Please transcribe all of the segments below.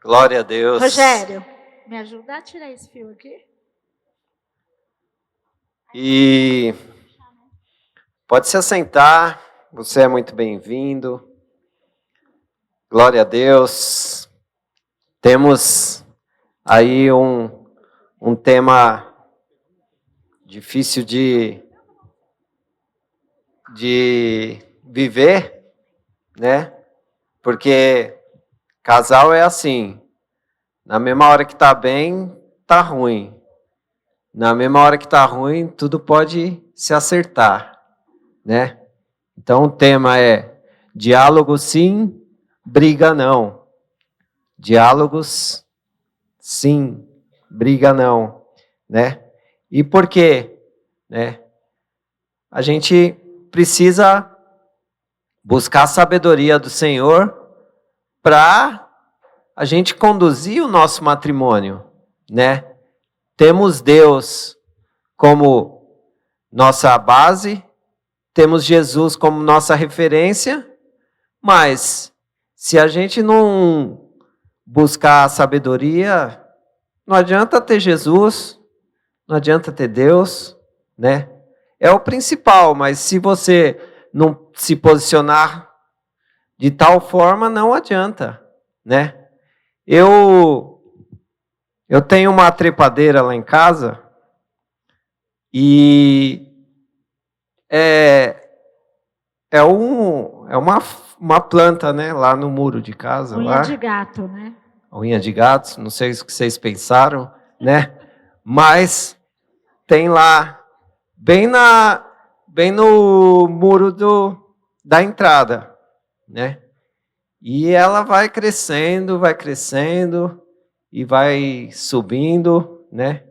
Glória a Deus. Rogério, me ajuda a tirar esse fio aqui? E pode se assentar, você é muito bem-vindo. Glória a Deus. Temos aí um tema difícil de viver, né? Porque casal é assim, na mesma hora que tá bem, tá ruim. Na mesma hora que tá ruim, tudo pode se acertar, né? Então o tema é diálogo sim, briga não. Diálogos sim, briga não, né? E por quê? Né? A gente precisa buscar a sabedoria do Senhor para a gente conduzir o nosso matrimônio, né? Temos Deus como nossa base, temos Jesus como nossa referência, mas se a gente não buscar a sabedoria, não adianta ter Jesus, não adianta ter Deus, né? É o principal, mas se você não se posicionar de tal forma, não adianta, né? Eu tenho uma trepadeira lá em casa e é uma planta, né, lá no muro de casa. Unha de gato, né? Unha de gato, não sei o que vocês pensaram, né? Mas tem lá, bem no muro da entrada, né? E ela vai crescendo e vai subindo, né?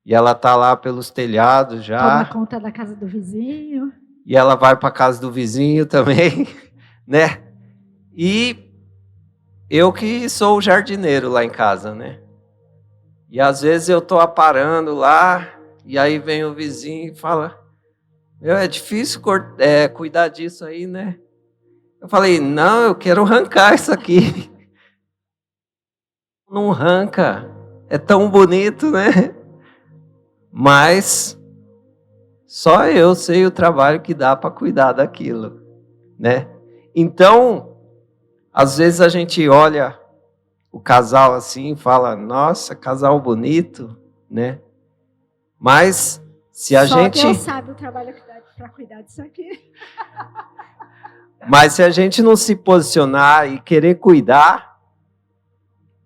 E ela tá lá pelos telhados já. Toma conta da casa do vizinho. E ela vai para a casa do vizinho também, né? E eu que sou o jardineiro lá em casa, né? E às vezes eu tô aparando lá, e aí vem o vizinho e fala: meu, é difícil cuidar disso aí, né? Eu falei: não, eu quero arrancar isso aqui. Não arranca, é tão bonito, né? Mas só eu sei o trabalho que dá para cuidar daquilo, né? Então, às vezes a gente olha o casal assim e fala: nossa, casal bonito, né? Mas se a gente... Só Deus sabe o trabalho que dá para cuidar disso aqui. Mas se a gente não se posicionar e querer cuidar,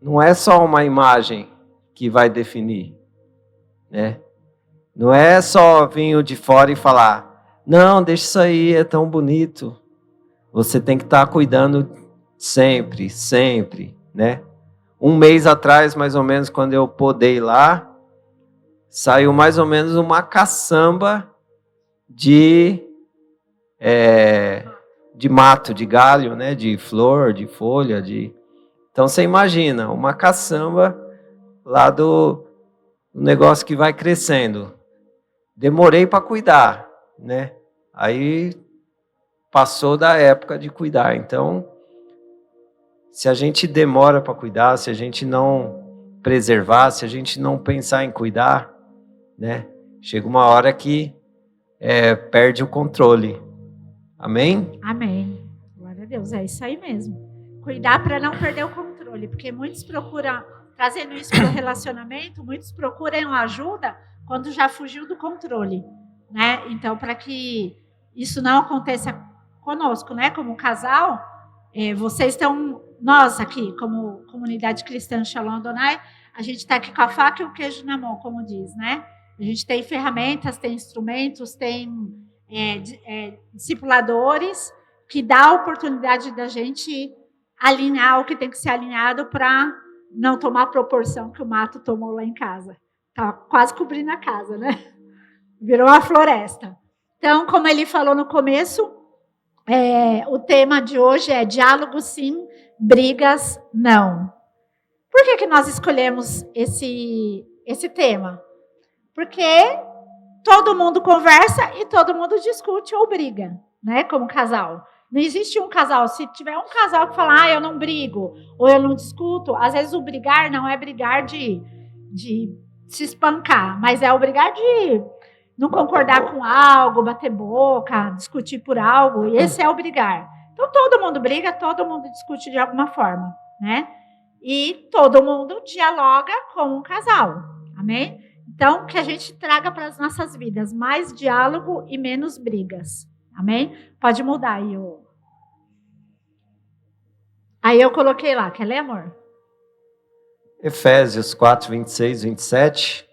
não é só uma imagem que vai definir, né? Não é só vir de fora e falar: não, deixa isso aí, é tão bonito. Você tem que estar cuidando sempre, né? Um mês atrás, mais ou menos, quando eu podei lá, saiu mais ou menos uma caçamba de mato, de galho, né? De flor, de folha, Então você imagina, uma caçamba lá do negócio que vai crescendo. Demorei para cuidar, né? Aí passou da época de cuidar. Então, se a gente demora para cuidar, se a gente não preservar, se a gente não pensar em cuidar, né? Chega uma hora que perde o controle. Amém? Amém. Glória a Deus, é isso aí mesmo. Cuidar para não perder o controle, porque muitos procuram, trazendo isso para o relacionamento, muitos procuram ajuda quando já fugiu do controle, né? Então, para que isso não aconteça conosco, né? Como casal, vocês estão, nós aqui, como comunidade cristã Shalom Adonai, a gente está aqui com a faca e o queijo na mão, como diz, né? A gente tem ferramentas, tem instrumentos, tem discipuladores que dá a oportunidade da gente alinhar o que tem que ser alinhado para não tomar a proporção que o mato tomou lá em casa. Está quase cobrindo a casa, né? Virou uma floresta. Então, como ele falou no começo, o tema de hoje é diálogo sim, brigas não. Por que nós escolhemos esse tema? Porque todo mundo conversa e todo mundo discute ou briga, né? Como casal. Não existe um casal. Se tiver um casal que fala, eu não brigo, ou eu não discuto, às vezes o brigar não é brigar de se espancar, mas é o brigar de não concordar com algo, bater boca, discutir por algo, e esse é o brigar. Então, todo mundo briga, todo mundo discute de alguma forma, né? E todo mundo dialoga com um casal, amém? Então, que a gente traga para as nossas vidas mais diálogo e menos brigas, amém? Pode mudar aí. Aí eu coloquei lá, quer ler, amor? Efésios 4, 26, 27.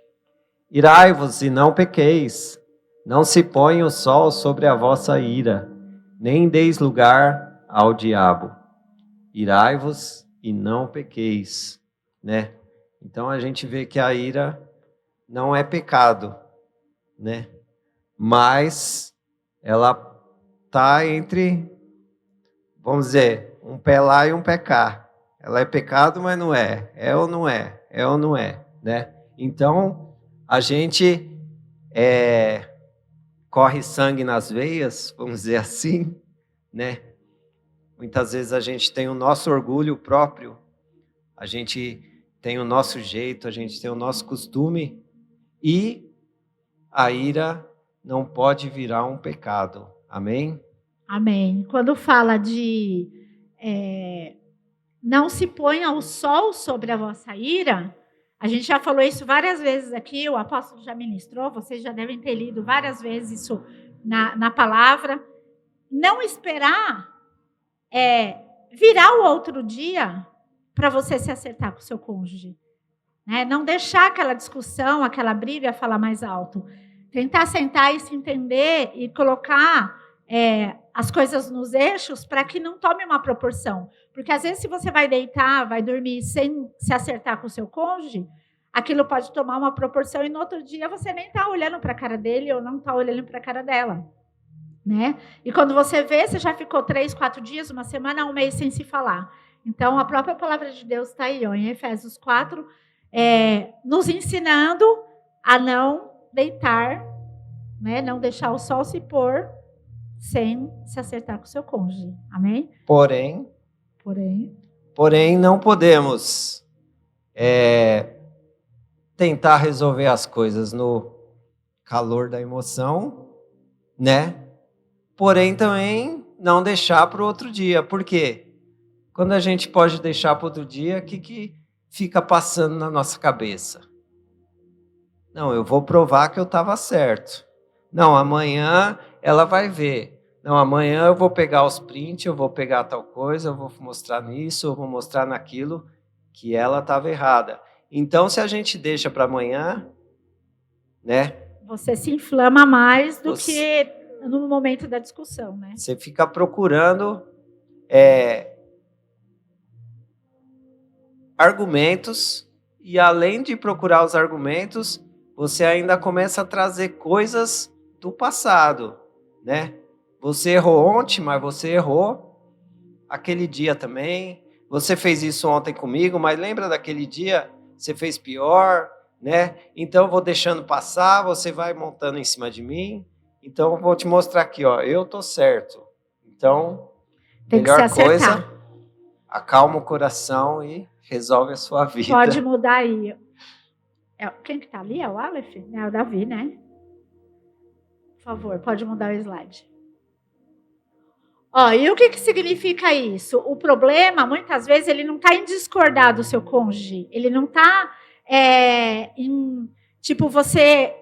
Irai-vos e não pequeis, não se ponha o sol sobre a vossa ira, nem deis lugar ao diabo. Irai-vos e não pequeis, né? Então a gente vê que a ira não é pecado, né? Mas ela está entre, vamos dizer, um pé lá e um pé cá. Ela é pecado, mas não é. É ou não é? É ou não é, né? Então a gente corre sangue nas veias, vamos dizer assim, né? Muitas vezes a gente tem o nosso orgulho próprio, a gente tem o nosso jeito, a gente tem o nosso costume, e a ira não pode virar um pecado. Amém? Amém. Quando fala de não se ponha o sol sobre a vossa ira, a gente já falou isso várias vezes aqui, o apóstolo já ministrou, vocês já devem ter lido várias vezes isso na palavra. Não esperar virar o outro dia para você se acertar com o seu cônjuge. Né? Não deixar aquela discussão, aquela briga falar mais alto. Tentar sentar e se entender e colocar as coisas nos eixos para que não tome uma proporção. Porque às vezes se você vai deitar, vai dormir sem se acertar com o seu cônjuge, aquilo pode tomar uma proporção e no outro dia você nem está olhando para a cara dele ou não está olhando para a cara dela. Né? E quando você vê, você já ficou 3, 4 dias, uma semana, um mês sem se falar. Então, a própria palavra de Deus está aí, em Efésios 4, nos ensinando a não deitar, né? Não deixar o sol se pôr sem se acertar com o seu cônjuge. Amém? Porém, não podemos tentar resolver as coisas no calor da emoção, né? Porém, também não deixar para o outro dia. Por quê? Quando a gente pode deixar para outro dia, o que fica passando na nossa cabeça? Não, eu vou provar que eu estava certo. Não, amanhã ela vai ver. Não, amanhã eu vou pegar os prints, eu vou pegar tal coisa, eu vou mostrar nisso, eu vou mostrar naquilo, que ela estava errada. Então, se a gente deixa para amanhã, né? Você se inflama mais do que no momento da discussão, né? Você fica procurando argumentos, e além de procurar os argumentos, você ainda começa a trazer coisas do passado, né? Você errou ontem, mas você errou aquele dia também. Você fez isso ontem comigo, mas lembra daquele dia? Você fez pior, né? Então, eu vou deixando passar, você vai montando em cima de mim. Então, eu vou te mostrar aqui, ó, eu tô certo. Então, melhor coisa, acalma o coração e resolve a sua vida. Pode mudar aí. Quem que tá ali? É o Aleph? É o Davi, né? Por favor, pode mudar o slide. E o que significa isso? O problema, muitas vezes, ele não está em discordar do seu cônjuge. Ele não está em, você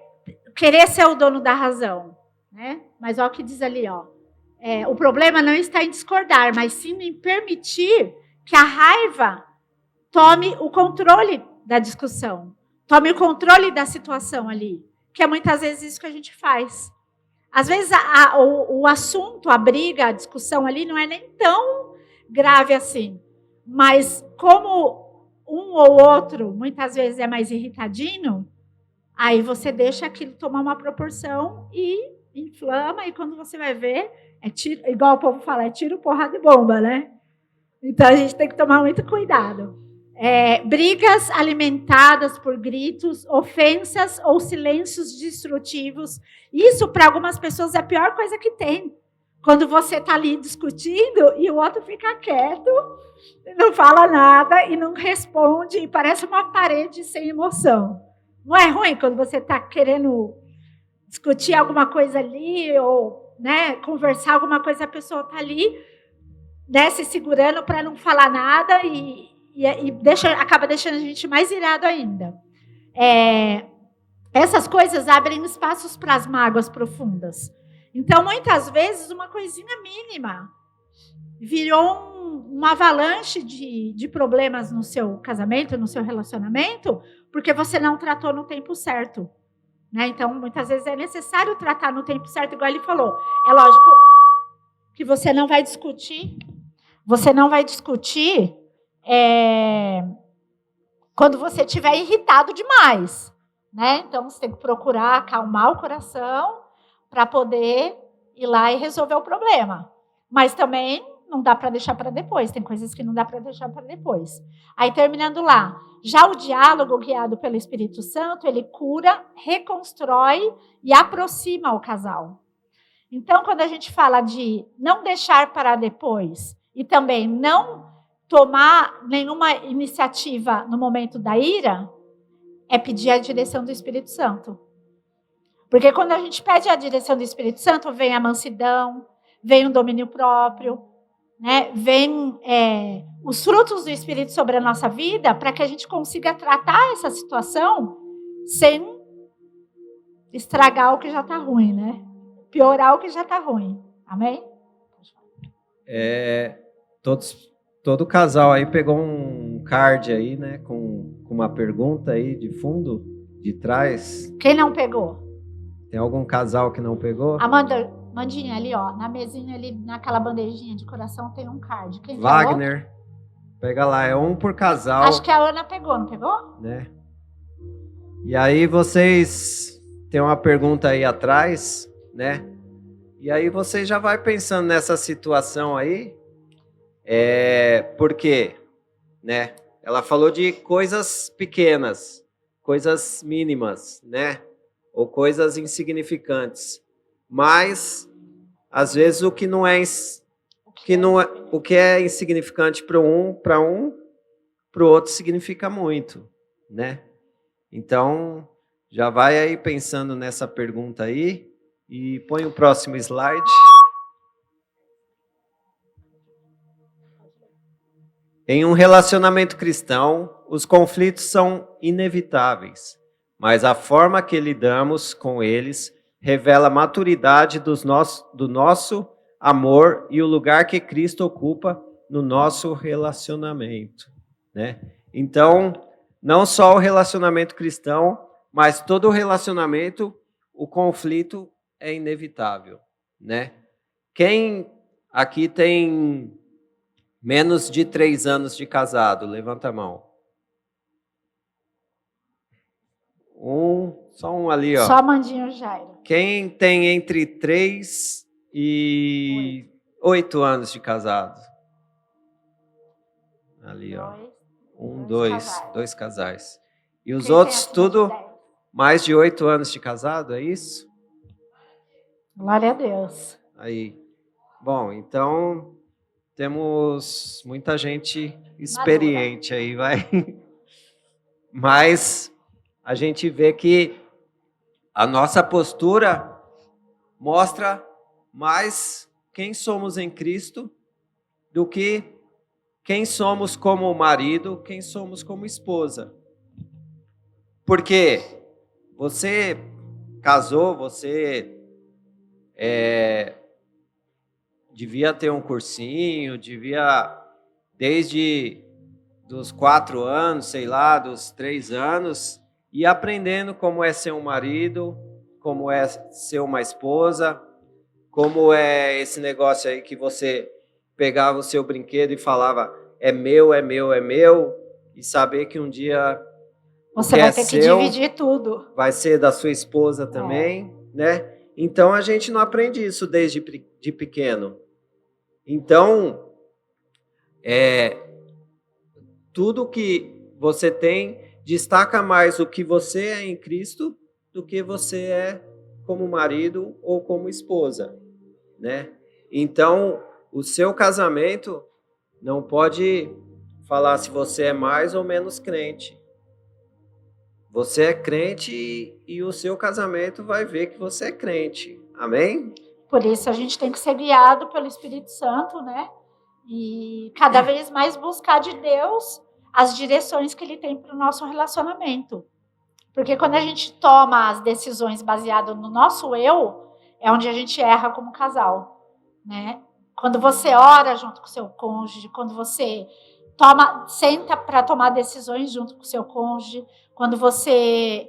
querer ser o dono da razão. Né? Mas olha o que diz ali. O problema não está em discordar, mas sim em permitir que a raiva tome o controle da discussão. Tome o controle da situação ali. Que é muitas vezes isso que a gente faz. Às vezes o assunto, a briga, a discussão ali não é nem tão grave assim. Mas como um ou outro, muitas vezes é mais irritadinho, aí você deixa aquilo tomar uma proporção e inflama, e quando você vai ver, tiro, igual o povo fala, tiro, porrada e bomba, né? Então a gente tem que tomar muito cuidado. Brigas alimentadas por gritos, ofensas ou silêncios destrutivos. Isso, para algumas pessoas, é a pior coisa que tem. Quando você está ali discutindo e o outro fica quieto, não fala nada e não responde e parece uma parede sem emoção. Não é ruim quando você está querendo discutir alguma coisa ali ou, né, conversar alguma coisa, a pessoa está ali, né, se segurando para não falar nada e acaba deixando a gente mais irado ainda. Essas coisas abrem espaços para as mágoas profundas. Então, muitas vezes, uma coisinha mínima virou uma avalanche de problemas no seu casamento, no seu relacionamento, porque você não tratou no tempo certo. Né? Então, muitas vezes é necessário tratar no tempo certo, igual ele falou. É lógico que você não vai discutir. Você não vai discutir quando você estiver irritado demais. Né? Então, você tem que procurar acalmar o coração para poder ir lá e resolver o problema. Mas também não dá para deixar para depois. Tem coisas que não dá para deixar para depois. Aí, terminando lá. Já o diálogo guiado pelo Espírito Santo, ele cura, reconstrói e aproxima o casal. Então, quando a gente fala de não deixar para depois e também não tomar nenhuma iniciativa no momento da ira, é pedir a direção do Espírito Santo. Porque quando a gente pede a direção do Espírito Santo, vem a mansidão, vem o domínio próprio, né? Vem os frutos do Espírito sobre a nossa vida para que a gente consiga tratar essa situação sem estragar o que já está ruim, né? Piorar o que já está ruim. Amém? Todo casal aí pegou um card aí, né? Com uma pergunta aí de fundo, de trás. Quem não pegou? Tem algum casal que não pegou? Mandinha ali, ó, na mesinha ali, naquela bandejinha de coração tem um card. Quem Wagner, pega lá, é um por casal. Acho que a Ana pegou, não pegou? Né? E aí vocês têm uma pergunta aí atrás, né? E aí você já vai pensando nessa situação aí, por quê? Né? Ela falou de coisas pequenas, coisas mínimas, né? Ou coisas insignificantes. Mas, às vezes, o que é insignificante para um, para o outro significa muito, né? Então, já vai aí pensando nessa pergunta aí e põe o próximo slide. Em um relacionamento cristão, os conflitos são inevitáveis, mas a forma que lidamos com eles revela a maturidade do nosso amor e o lugar que Cristo ocupa no nosso relacionamento, né? Então, não só o relacionamento cristão, mas todo o relacionamento, o conflito é inevitável, né? Quem aqui tem menos de 3 anos de casado? Levanta a mão. Só um ali, ó. Só a Mandinho Jairo. Quem tem entre 3 e 8 anos de casado? Ali, ó. Dois casais. E os outros, tudo mais de 8 anos de casado, é isso? Glória a Deus. Aí. Bom, então temos muita gente experiente aí, vai. Mas a gente vê que a nossa postura mostra mais quem somos em Cristo do que quem somos como marido, quem somos como esposa. Porque você casou, você devia ter um cursinho, desde dos 4 anos, sei lá, dos 3 anos, ir aprendendo como é ser um marido, como é ser uma esposa, como é esse negócio aí que você pegava o seu brinquedo e falava, é meu, é meu, é meu, e saber que um dia você vai ter que dividir tudo. Vai ser da sua esposa também, né? Então, a gente não aprende isso desde de pequeno. Então, tudo que você tem destaca mais o que você é em Cristo do que você é como marido ou como esposa, né? Então, o seu casamento não pode falar se você é mais ou menos crente. Você é crente e o seu casamento vai ver que você é crente. Amém? Por isso a gente tem que ser guiado pelo Espírito Santo, né? E cada vez mais buscar de Deus as direções que Ele tem para o nosso relacionamento. Porque quando a gente toma as decisões baseadas no nosso eu, é onde a gente erra como casal, né? Quando você ora junto com o seu cônjuge, quando você senta para tomar decisões junto com o seu cônjuge, quando você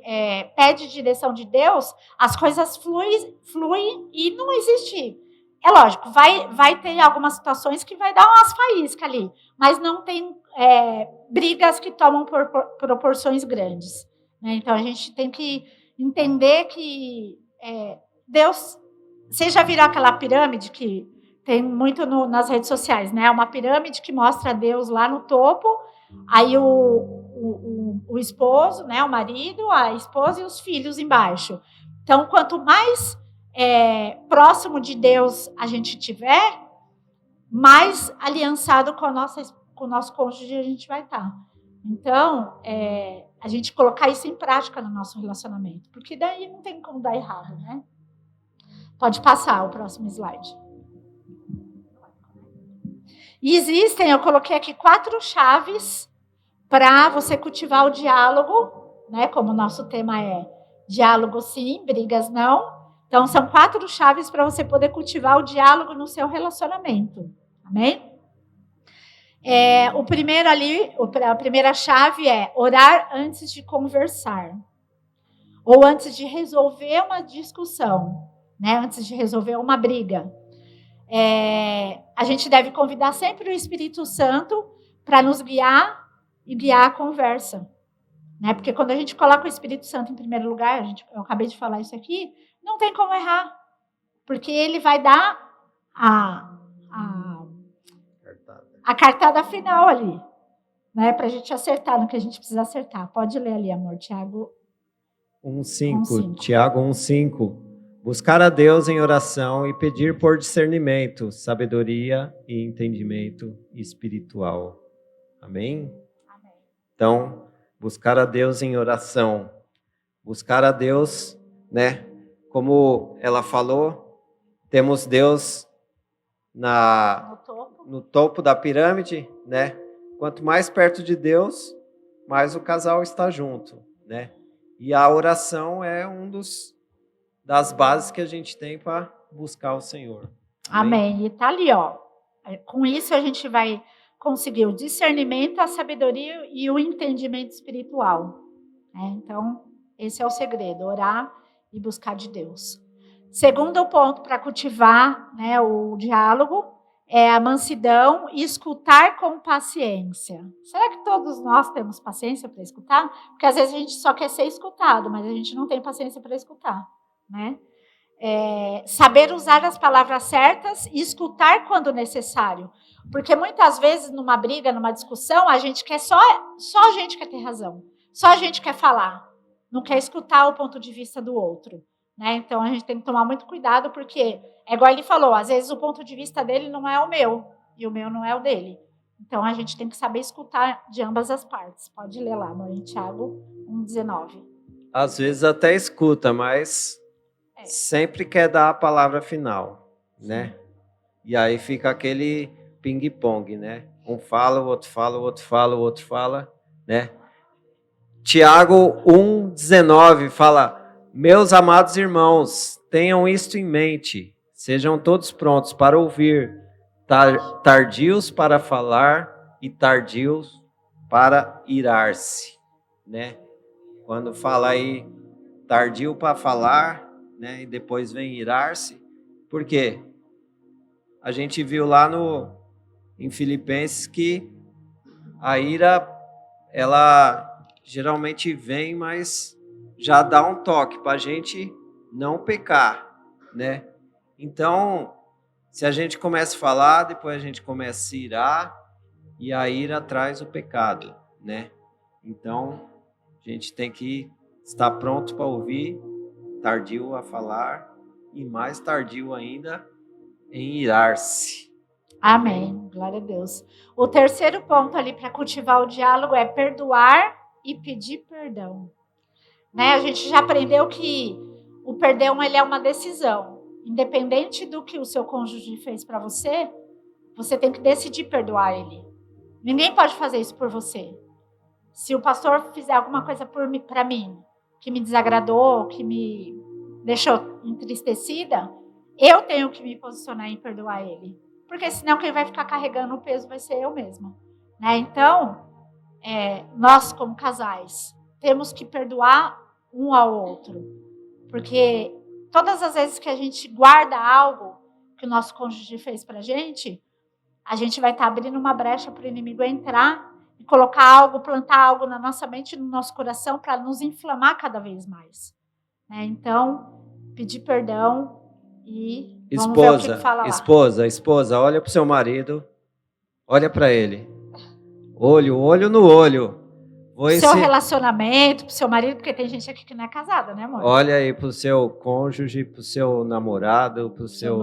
pede direção de Deus, as coisas fluem e não existe. É lógico, vai ter algumas situações que vai dar umas faíscas ali, mas não tem brigas que tomam proporções grandes. Né? Então, a gente tem que entender que Deus... Vocês já viram aquela pirâmide que tem muito nas redes sociais, né? Uma pirâmide que mostra Deus lá no topo, aí o esposo, né? O marido, a esposa e os filhos embaixo. Então, quanto mais próximo de Deus a gente tiver, mais aliançado com o nosso cônjuge a gente vai estar. Então, a gente colocar isso em prática no nosso relacionamento, porque daí não tem como dar errado, né? Pode passar o próximo slide. E existem, eu coloquei aqui 4 chaves para você cultivar o diálogo, né? Como o nosso tema é diálogo sim, brigas não. Então, são 4 chaves para você poder cultivar o diálogo no seu relacionamento. Amém? O primeiro ali, a primeira chave é orar antes de conversar. Ou antes de resolver uma discussão, né? Antes de resolver uma briga. A gente deve convidar sempre o Espírito Santo para nos guiar e guiar a conversa. Né? Porque quando a gente coloca o Espírito Santo em primeiro lugar, eu acabei de falar isso aqui, não tem como errar. Porque ele vai dar a cartada final ali. Né? Para a gente acertar no que a gente precisa acertar. Pode ler ali, amor, Tiago 1:5. Tiago 1:5. Buscar a Deus em oração e pedir por discernimento, sabedoria e entendimento espiritual. Amém? Amém. Então, buscar a Deus em oração. Buscar a Deus, né? Como ela falou, temos Deus no topo da pirâmide, né? Quanto mais perto de Deus, mais o casal está junto, né? E a oração é das bases que a gente tem para buscar o Senhor. Amém. E tá ali, ó. Com isso a gente vai conseguir o discernimento, a sabedoria e o entendimento espiritual. Então, esse é o segredo, orar e buscar de Deus. Segundo ponto para cultivar, né, o diálogo é a mansidão e escutar com paciência. Será que todos nós temos paciência para escutar? Porque às vezes a gente só quer ser escutado, mas a gente não tem paciência para escutar. Né? Saber usar as palavras certas e escutar quando necessário. Porque muitas vezes numa briga, numa discussão, a gente quer só a gente quer ter razão. Só a gente quer falar. Não quer escutar o ponto de vista do outro. Né? Então a gente tem que tomar muito cuidado, porque é igual ele falou, às vezes o ponto de vista dele não é o meu, e o meu não é o dele. Então a gente tem que saber escutar de ambas as partes. Pode ler lá, amor, em Tiago 1:19. Às vezes até escuta, mas sempre quer dar a palavra final, né? E aí fica aquele ping-pong, né? Um fala, o outro fala, o outro fala, o outro fala, né? Tiago 1:19 fala: meus amados irmãos, tenham isto em mente, sejam todos prontos para ouvir, tardios para falar e tardios para irar-se, né? Quando fala aí tardio para falar, né, e depois vem irar-se, por quê? A gente viu lá em Filipenses que a ira, ela geralmente vem, mas já dá um toque para a gente não pecar, né? Então, se a gente começa a falar, depois a gente começa a se irar, e a ira traz o pecado, né? Então, a gente tem que estar pronto para ouvir, tardio a falar, e mais tardio ainda em irar-se. Amém. Glória a Deus. O terceiro ponto ali para cultivar o diálogo é perdoar e pedir perdão. Né? A gente já aprendeu que o perdão ele é uma decisão. Independente do que o seu cônjuge fez para você, você tem que decidir perdoar ele. Ninguém pode fazer isso por você. Se o pastor fizer alguma coisa para mim, que me desagradou, que me deixou entristecida, eu tenho que me posicionar em perdoar ele. Porque senão quem vai ficar carregando o peso vai ser eu mesma. Né? Então, nós como casais, temos que perdoar um ao outro. Porque todas as vezes que a gente guarda algo que o nosso cônjuge fez pra gente vai estar abrindo uma brecha para o inimigo entrar e colocar algo, plantar algo na nossa mente, no nosso coração, para nos inflamar cada vez mais. Então, pedir perdão e vamos ver o que fala lá. Esposa, olha para o seu marido, olha para ele. Olho no olho. Seu relacionamento, pro seu marido, porque tem gente aqui que não é casada, né, amor? Olha aí pro seu cônjuge, pro seu namorado, pro seu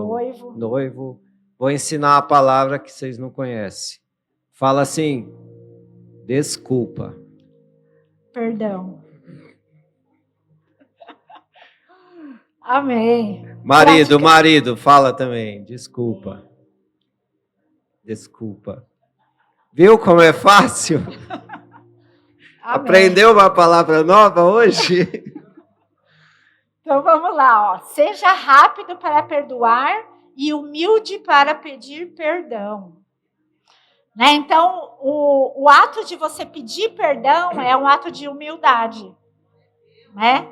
noivo. Vou ensinar a palavra que vocês não conhecem. Fala assim: desculpa. Perdão. Amém. Marido, fala também. Desculpa. Viu como é fácil? Amém. Aprendeu uma palavra nova hoje? Então vamos lá, ó. Seja rápido para perdoar e humilde para pedir perdão. Né? Então, o ato de você pedir perdão é um ato de humildade. Né?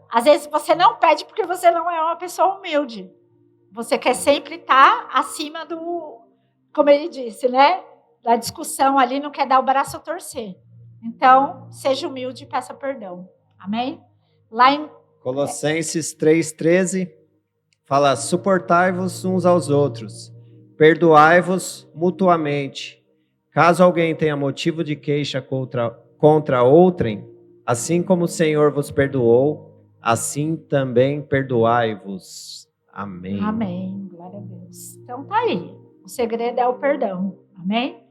Às vezes você não pede porque você não é uma pessoa humilde. Você quer sempre estar acima do, como ele disse, né? Da discussão ali, não quer dar o braço a torcer. Então, seja humilde e peça perdão. Amém? Lá em Colossenses 3,13 fala: suportai-vos uns aos outros, perdoai-vos mutuamente. Caso alguém tenha motivo de queixa contra outrem, assim como o Senhor vos perdoou, assim também perdoai-vos. Amém. Amém. Glória a Deus. Então tá aí. O segredo é o perdão. Amém?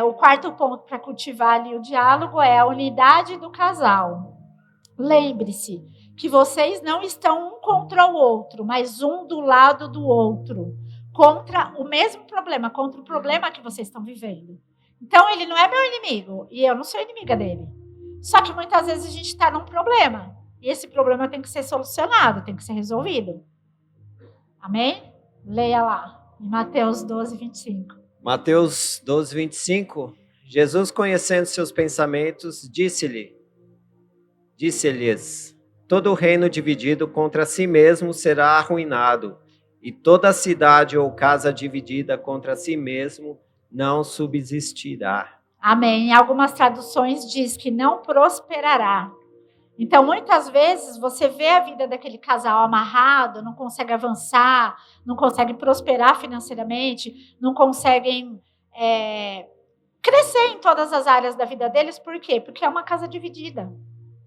O quarto ponto para cultivar ali o diálogo é a unidade do casal. Lembre-se que vocês não estão um contra o outro, mas um do lado do outro, contra o mesmo problema, contra o problema que vocês estão vivendo. Então, ele não é meu inimigo e eu não sou inimiga dele. Só que muitas vezes a gente está num problema e esse problema tem que ser solucionado, tem que ser resolvido. Amém? Leia lá, em Mateus 12, 25. Mateus 12, 25. Jesus, conhecendo seus pensamentos, disse-lhes: todo reino dividido contra si mesmo será arruinado, e toda cidade ou casa dividida contra si mesmo não subsistirá. Amém. Em algumas traduções diz que não prosperará. Então, muitas vezes, você vê a vida daquele casal amarrado, não consegue avançar, não consegue prosperar financeiramente, não conseguem crescer em todas as áreas da vida deles. Por quê? Porque é uma casa dividida.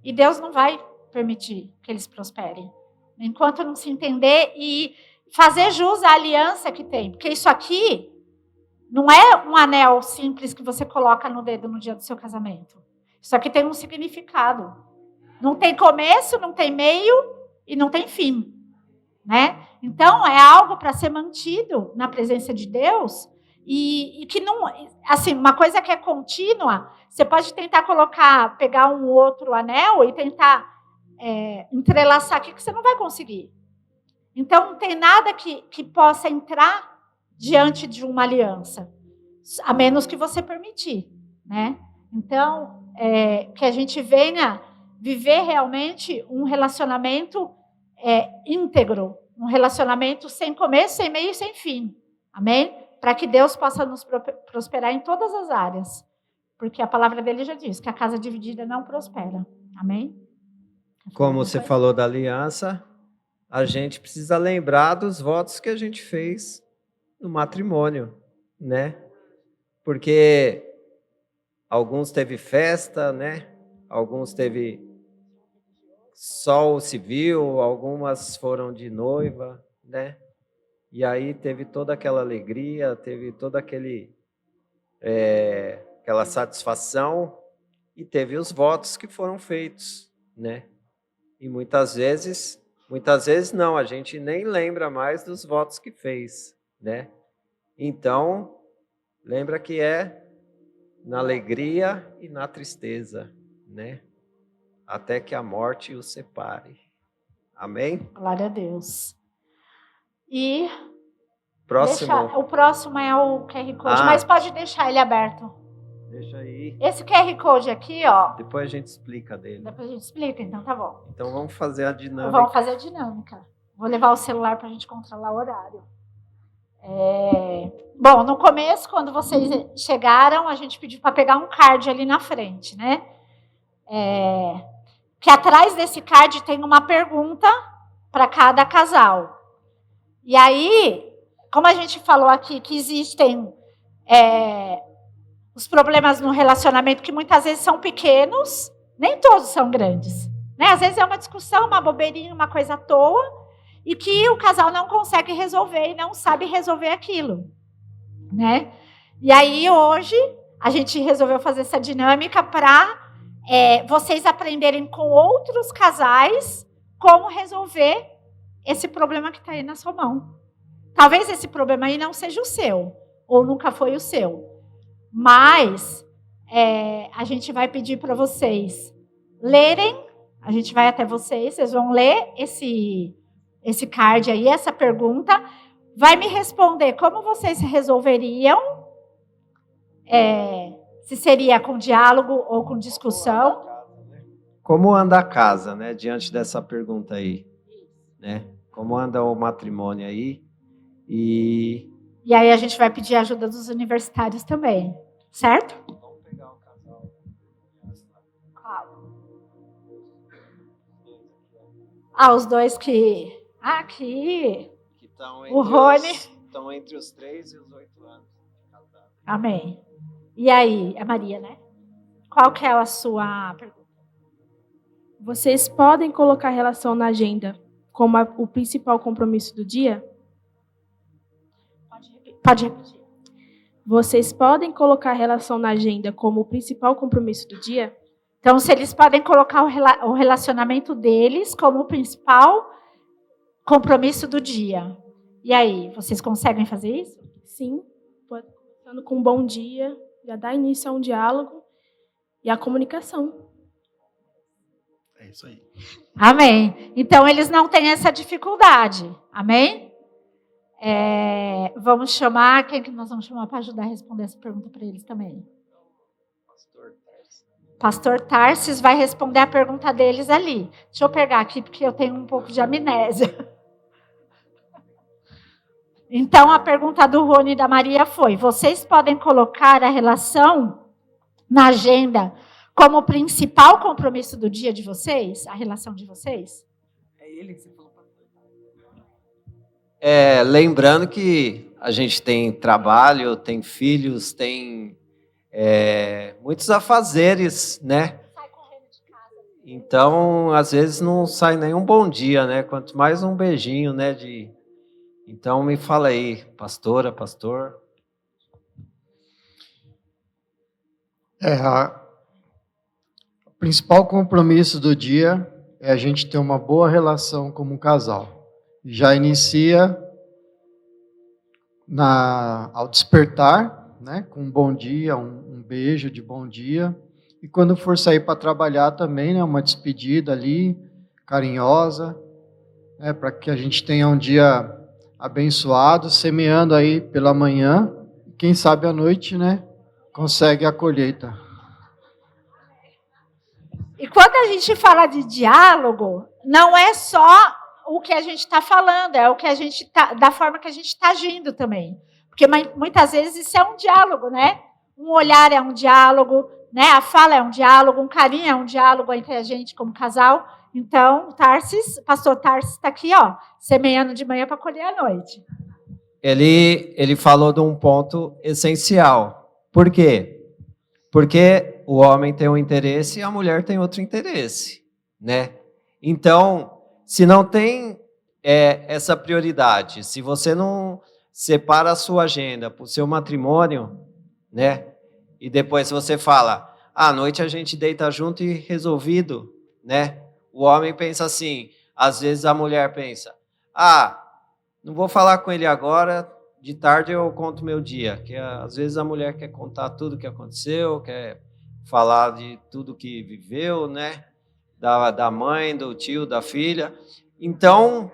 E Deus não vai permitir que eles prosperem. Enquanto não se entender e fazer jus à aliança que tem. Porque isso aqui não é um anel simples que você coloca no dedo no dia do seu casamento. Isso aqui tem um significado. Não tem começo, não tem meio e não tem fim. Né? Então, é algo para ser mantido na presença de Deus e que não... Assim, uma coisa que é contínua, você pode tentar pegar um outro anel e tentar entrelaçar aqui que você não vai conseguir. Então, não tem nada que possa entrar diante de uma aliança, a menos que você permitir. Né? Então, que a gente venha viver realmente um relacionamento íntegro, um relacionamento sem começo, sem meio e sem fim. Amém? Para que Deus possa nos prosperar em todas as áreas. Porque a palavra dele já diz que a casa dividida não prospera. Amém? Como você falou da aliança, a gente precisa lembrar dos votos que a gente fez no matrimônio, né? Porque alguns teve festa, né? Alguns teve só o civil, algumas foram de noiva, né? E aí teve toda aquela alegria, teve toda aquela satisfação, e teve os votos que foram feitos, né? E muitas vezes não, a gente nem lembra mais dos votos que fez, né? Então, lembra que é na alegria e na tristeza, né? Até que a morte os separe. Amém? Glória a Deus. E Próximo. o próximo é o QR Code, mas pode deixar ele aberto. Deixa aí. Esse QR Code aqui, ó. Depois a gente explica dele. Depois a gente explica, então tá bom. Então vamos fazer a dinâmica. Vamos fazer a dinâmica. Vou levar o celular para a gente controlar o horário. Bom, no começo, quando vocês chegaram, a gente pediu para pegar um card ali na frente, né? Que atrás desse card tem uma pergunta para cada casal. E aí, como a gente falou aqui que existem os problemas no relacionamento que muitas vezes são pequenos, nem todos são grandes, né? Às vezes é uma discussão, uma bobeirinha, uma coisa à toa, e que o casal não consegue resolver e não sabe resolver aquilo, né? E aí hoje a gente resolveu fazer essa dinâmica para vocês aprenderem com outros casais como resolver esse problema que está aí na sua mão. Talvez esse problema aí não seja o seu, ou nunca foi o seu. Mas a gente vai pedir para vocês lerem, a gente vai até vocês vão ler esse card aí, essa pergunta, vai me responder como vocês resolveriam, se seria com diálogo ou com discussão. Como anda a casa, né, diante dessa pergunta aí, né? Como anda o matrimônio aí? E aí a gente vai pedir a ajuda dos universitários também, certo? Vamos pegar o casal. Os dois que... Aqui. Que estão o Rony. Estão entre os 3 e os 8 anos. Amém. E aí, a Maria, né? Qual que é a sua pergunta? Vocês podem colocar relação na agenda como o principal compromisso do dia? Pode repetir. Vocês podem colocar relação na agenda como o principal compromisso do dia? Então, se eles podem colocar o relacionamento deles como o principal compromisso do dia. E aí, vocês conseguem fazer isso? Sim. Começando com um bom dia, já dá início a um diálogo e a comunicação. É isso aí. Amém. Então, eles não têm essa dificuldade. Amém? Vamos chamar... Quem que nós vamos chamar para ajudar a responder essa pergunta para eles também? Pastor Tarsis vai responder a pergunta deles ali. Deixa eu pegar aqui, porque eu tenho um pouco de amnésia. Então, a pergunta do Rony e da Maria foi: vocês podem colocar a relação na agenda como o principal compromisso do dia de vocês? A relação de vocês? É ele que você falou. Lembrando que a gente tem trabalho, tem filhos, tem muitos afazeres, né? Sai correndo de casa. Então, às vezes não sai nem um bom dia, né? Quanto mais um beijinho, né? Então, me fala aí, pastora, pastor. O principal compromisso do dia é a gente ter uma boa relação como um casal. Já inicia ao despertar, né, com um bom dia, um beijo de bom dia. E quando for sair para trabalhar também, né, uma despedida ali, carinhosa, né, para que a gente tenha um dia abençoado, semeando aí pela manhã. Quem sabe à noite, né, consegue a colheita. E quando a gente fala de diálogo, não é só o que a gente está falando, é o que a gente da forma que a gente está agindo também. Porque muitas vezes isso é um diálogo, né? Um olhar é um diálogo, né? A fala é um diálogo, um carinho é um diálogo entre a gente como casal. Então, o pastor Tarsis está aqui, ó, semeando de manhã para colher à noite. Ele falou de um ponto essencial. Por quê? Porque o homem tem um interesse e a mulher tem outro interesse, né? Então, se não tem é essa prioridade. Se você não separa a sua agenda para o seu matrimônio, né? E depois você fala, à noite a gente deita junto e resolvido, né? O homem pensa assim, às vezes a mulher pensa, não vou falar com ele agora, de tarde eu conto meu dia. Que às vezes a mulher quer contar tudo o que aconteceu, quer falar de tudo que viveu, né? Da mãe, do tio, da filha. Então...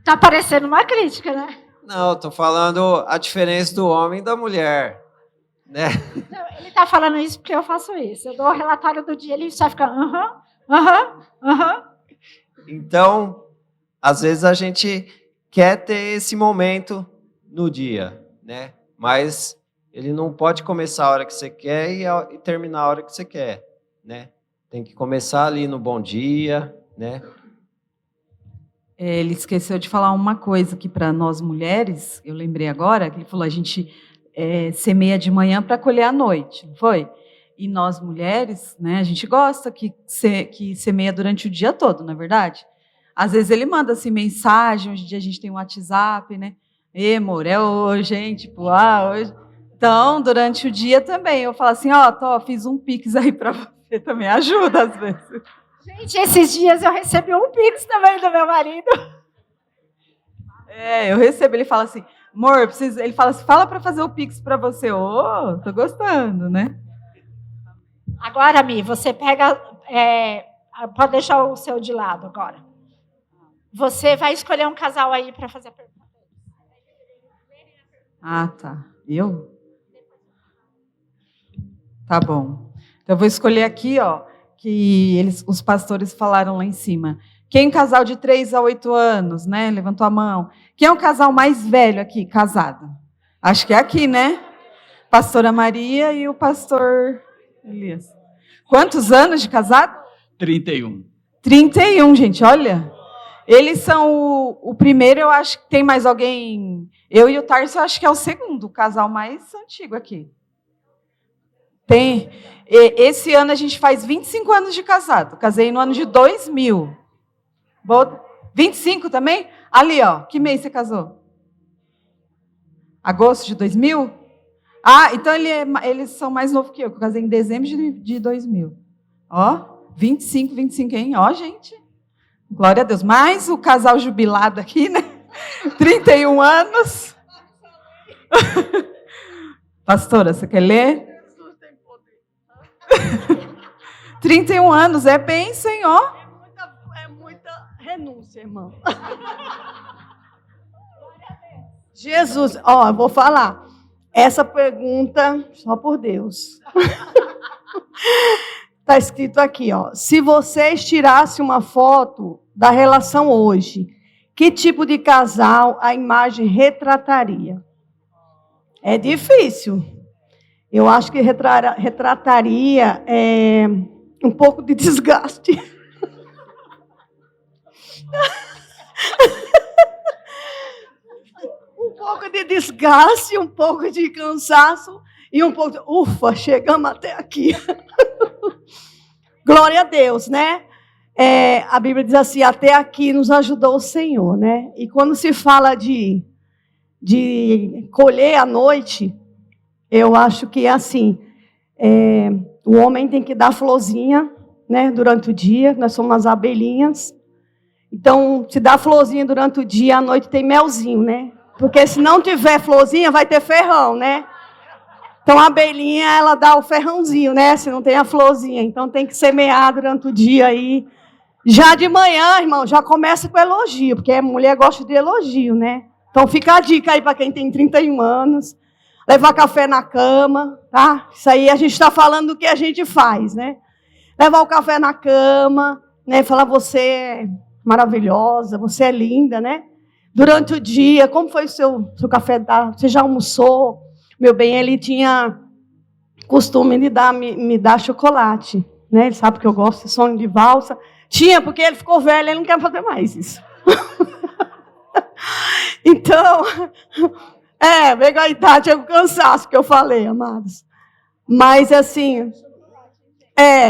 Tá parecendo uma crítica, né? Não, estou falando a diferença do homem e da mulher, né? Não, ele tá falando isso porque eu faço isso. Eu dou o relatório do dia, ele só fica, Então, às vezes a gente quer ter esse momento no dia, né? Mas ele não pode começar a hora que você quer e terminar a hora que você quer, né? Tem que começar ali no bom dia, né? Ele esqueceu de falar uma coisa que para nós mulheres, eu lembrei agora, que ele falou, a gente semeia de manhã para colher à noite, não foi? E nós mulheres, né, a gente gosta que semeia durante o dia todo, não é verdade? Às vezes ele manda assim, mensagem, hoje em dia a gente tem um WhatsApp, né? Amor, é hoje, hein? Tipo, hoje. Então, durante o dia também, eu falo assim, fiz um Pix aí para você, também ajuda às vezes. Gente, esses dias eu recebi um Pix também do meu marido. Eu recebo, ele fala assim, amor, ele fala assim, fala para fazer o Pix para você. Tô gostando, né? Agora, Mi, você pega, pode deixar o seu de lado agora. Você vai escolher um casal aí para fazer a pergunta. Tá. Eu? Tá bom. Então, eu vou escolher aqui, que os pastores falaram lá em cima. Quem é um casal de 3 a 8 anos, né? Levantou a mão. Quem é o casal mais velho aqui, casado? Acho que é aqui, né? Pastora Maria e o pastor Elias. Quantos anos de casado? 31. 31, gente, olha. Eles são o primeiro, eu acho que tem mais alguém... Eu e o Tarso, eu acho que é o segundo, o casal mais antigo aqui. Tem. Esse ano a gente faz 25 anos de casado. Casei no ano de 2000. 25 também? Ali, que mês você casou? Agosto de 2000? Então eles são mais novos que eu casei em dezembro de 2000. 25, hein? Gente. Glória a Deus. Mais o casal jubilado aqui, né? 31 anos. Pastora, você quer ler? 31 anos, é bênção, ó. É muita renúncia, irmão. Jesus, eu vou falar. Essa pergunta, só por Deus. Está escrito aqui, se vocês tirassem uma foto da relação hoje, que tipo de casal a imagem retrataria? É difícil. Eu acho que retrataria um pouco de desgaste. Um pouco de desgaste, um pouco de cansaço e um pouco de... Ufa, chegamos até aqui. Glória a Deus, né? A Bíblia diz assim, até aqui nos ajudou o Senhor, né? E quando se fala de colher à noite, eu acho que é assim, o homem tem que dar florzinha, né, durante o dia, nós somos as abelhinhas. Então, se dá florzinha durante o dia, à noite tem melzinho, né? Porque se não tiver florzinha, vai ter ferrão, né? Então, a abelhinha, ela dá o ferrãozinho, né? Se não tem a florzinha. Então, tem que semear durante o dia aí. Já de manhã, irmão, já começa com elogio, porque a mulher gosta de elogio, né? Então, fica a dica aí para quem tem 31 anos. Levar café na cama, tá? Isso aí a gente está falando do que a gente faz, né? Levar o café na cama, né? Falar, você é maravilhosa, você é linda, né? Durante o dia, como foi o seu café? Você já almoçou? Meu bem, ele tinha costume de me dar chocolate, né? Ele sabe que eu gosto de sonho de valsa. Tinha, porque ele ficou velho, ele não quer fazer mais isso. Então, veio a idade, é o cansaço que eu falei, amados. Mas, assim,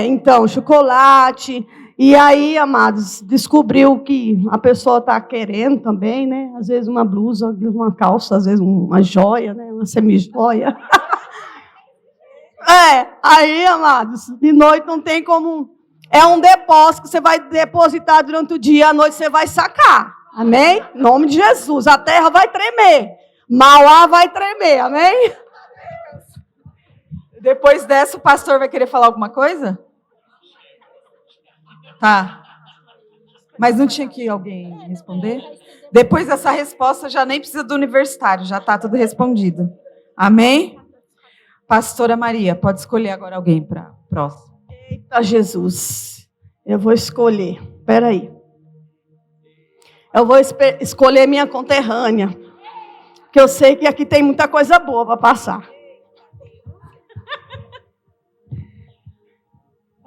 então, chocolate. E aí, amados, descobriu que a pessoa está querendo também, né? Às vezes uma blusa, às vezes uma calça, às vezes uma joia, né? Uma semijoia. Aí, amados, de noite não tem como... É um depósito que você vai depositar durante o dia, à noite você vai sacar. Amém? Em nome de Jesus. A terra vai tremer. Mauá vai tremer. Amém? Depois dessa, o pastor vai querer falar alguma coisa? Tá. Mas não tinha que alguém responder? Depois dessa resposta, já nem precisa do universitário, já está tudo respondido. Amém? Pastora Maria, pode escolher agora alguém para próximo. Eita, Jesus. Eu vou escolher. Espera aí. Eu vou escolher minha conterrânea. Porque eu sei que aqui tem muita coisa boa para passar.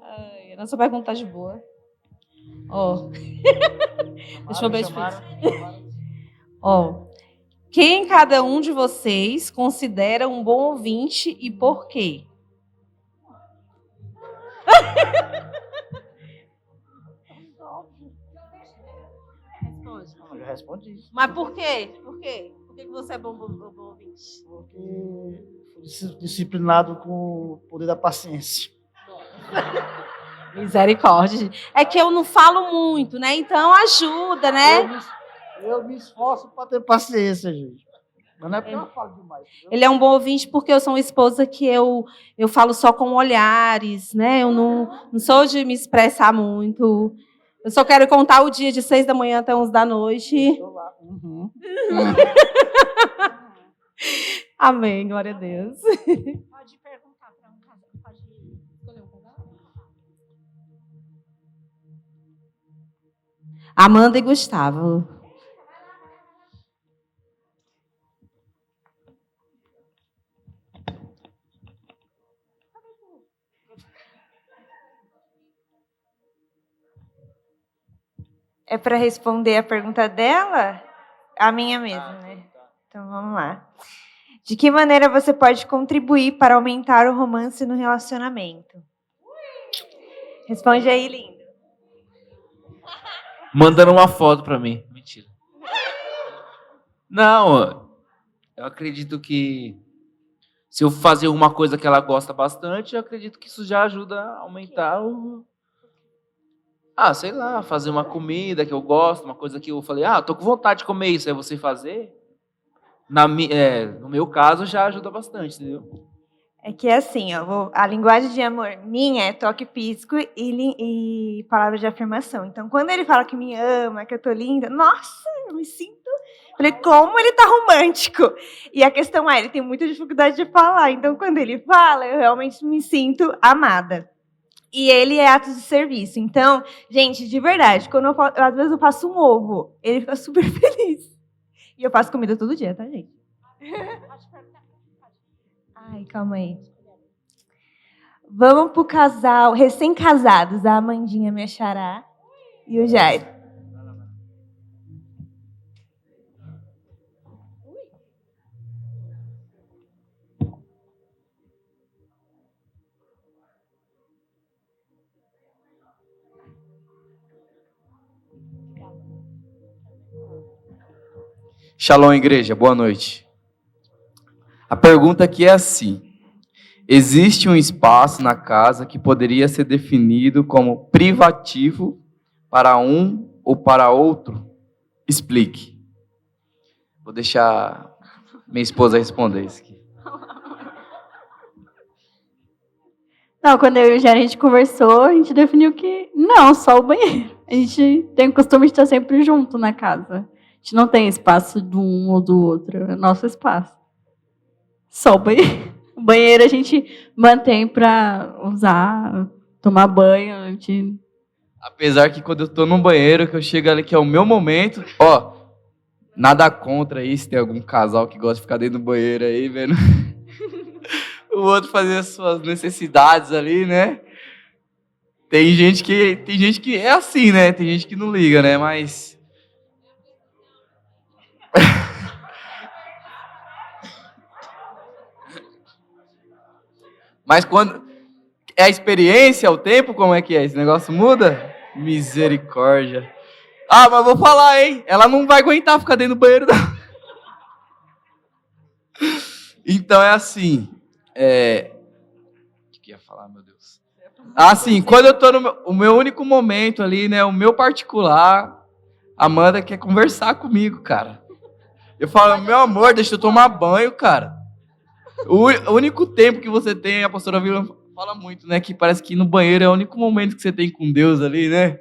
Ai, a nossa pergunta tá de boa. Ó. Deixa eu ver se Ó. Quem cada um de vocês considera um bom ouvinte e por quê? Eu já respondi. Mas por quê? Por quê? Por que você é bom ouvinte? Porque fui disciplinado com o poder da paciência. Misericórdia. É que eu não falo muito, né? Então ajuda, né? Eu me esforço para ter paciência, gente. Mas não é porque eu falo demais. Ele é um bom ouvinte porque eu sou uma esposa que eu falo só com olhares, né? Eu não sou de me expressar muito. Eu só quero contar o dia de 6 da manhã até 11 da noite. Estou lá. Uhum. Amém, glória a Deus. Pode perguntar para um casal. Pode escolher um casal? Amanda e Gustavo. É para responder a pergunta dela? A minha mesmo, né? Então vamos lá. De que maneira você pode contribuir para aumentar o romance no relacionamento? Responde aí, lindo. Mandando uma foto pra mim. Mentira. Não, eu acredito que se eu fazer uma coisa que ela gosta bastante, eu acredito que isso já ajuda a aumentar o... Ah, sei lá, fazer uma comida que eu gosto, uma coisa que eu falei, tô com vontade de comer isso, aí você fazer, no meu caso, já ajuda bastante, entendeu? É que é assim, ó, a linguagem de amor minha é toque físico e palavras de afirmação. Então, quando ele fala que me ama, que eu tô linda, nossa, eu me sinto... Falei, como ele tá romântico? E a questão é, ele tem muita dificuldade de falar. Então, quando ele fala, eu realmente me sinto amada. E ele é atos de serviço. Então, gente, de verdade, quando às vezes eu faço um ovo, ele fica super feliz. E eu faço comida todo dia, tá, gente? Ai, calma aí. Vamos pro casal, recém-casados, a Amandinha, minha xará, e o Jairo. Shalom, igreja, boa noite. A pergunta aqui é assim: existe um espaço na casa que poderia ser definido como privativo para um ou para outro? Explique. Vou deixar minha esposa responder isso aqui. Não, quando eu e o Jair a gente conversou, a gente definiu que não, só o banheiro. A gente tem o costume de estar sempre junto na casa. A gente não tem espaço de um ou do outro, é nosso espaço. Só o banheiro. O banheiro a gente mantém para usar, tomar banho. A gente... Apesar que quando eu tô no banheiro, que eu chego ali, que é o meu momento, nada contra aí, se tem algum casal que gosta de ficar dentro do banheiro aí, vendo o outro fazer as suas necessidades ali, né? Tem gente que é assim, né? Tem gente que não liga, né? Mas... Mas quando é a experiência, o tempo, como é que é? Esse negócio muda? Misericórdia. Ah, mas vou falar, hein? Ela não vai aguentar ficar dentro do banheiro, não. Então é assim. O que ia falar, meu Deus? Assim, quando eu tô no meu único momento ali, né? O meu particular, a Amanda quer conversar comigo, cara. Eu falo, meu amor, deixa eu tomar banho, cara. O único tempo que você tem, a pastora Vila fala muito, né? Que parece que no banheiro é o único momento que você tem com Deus ali, né?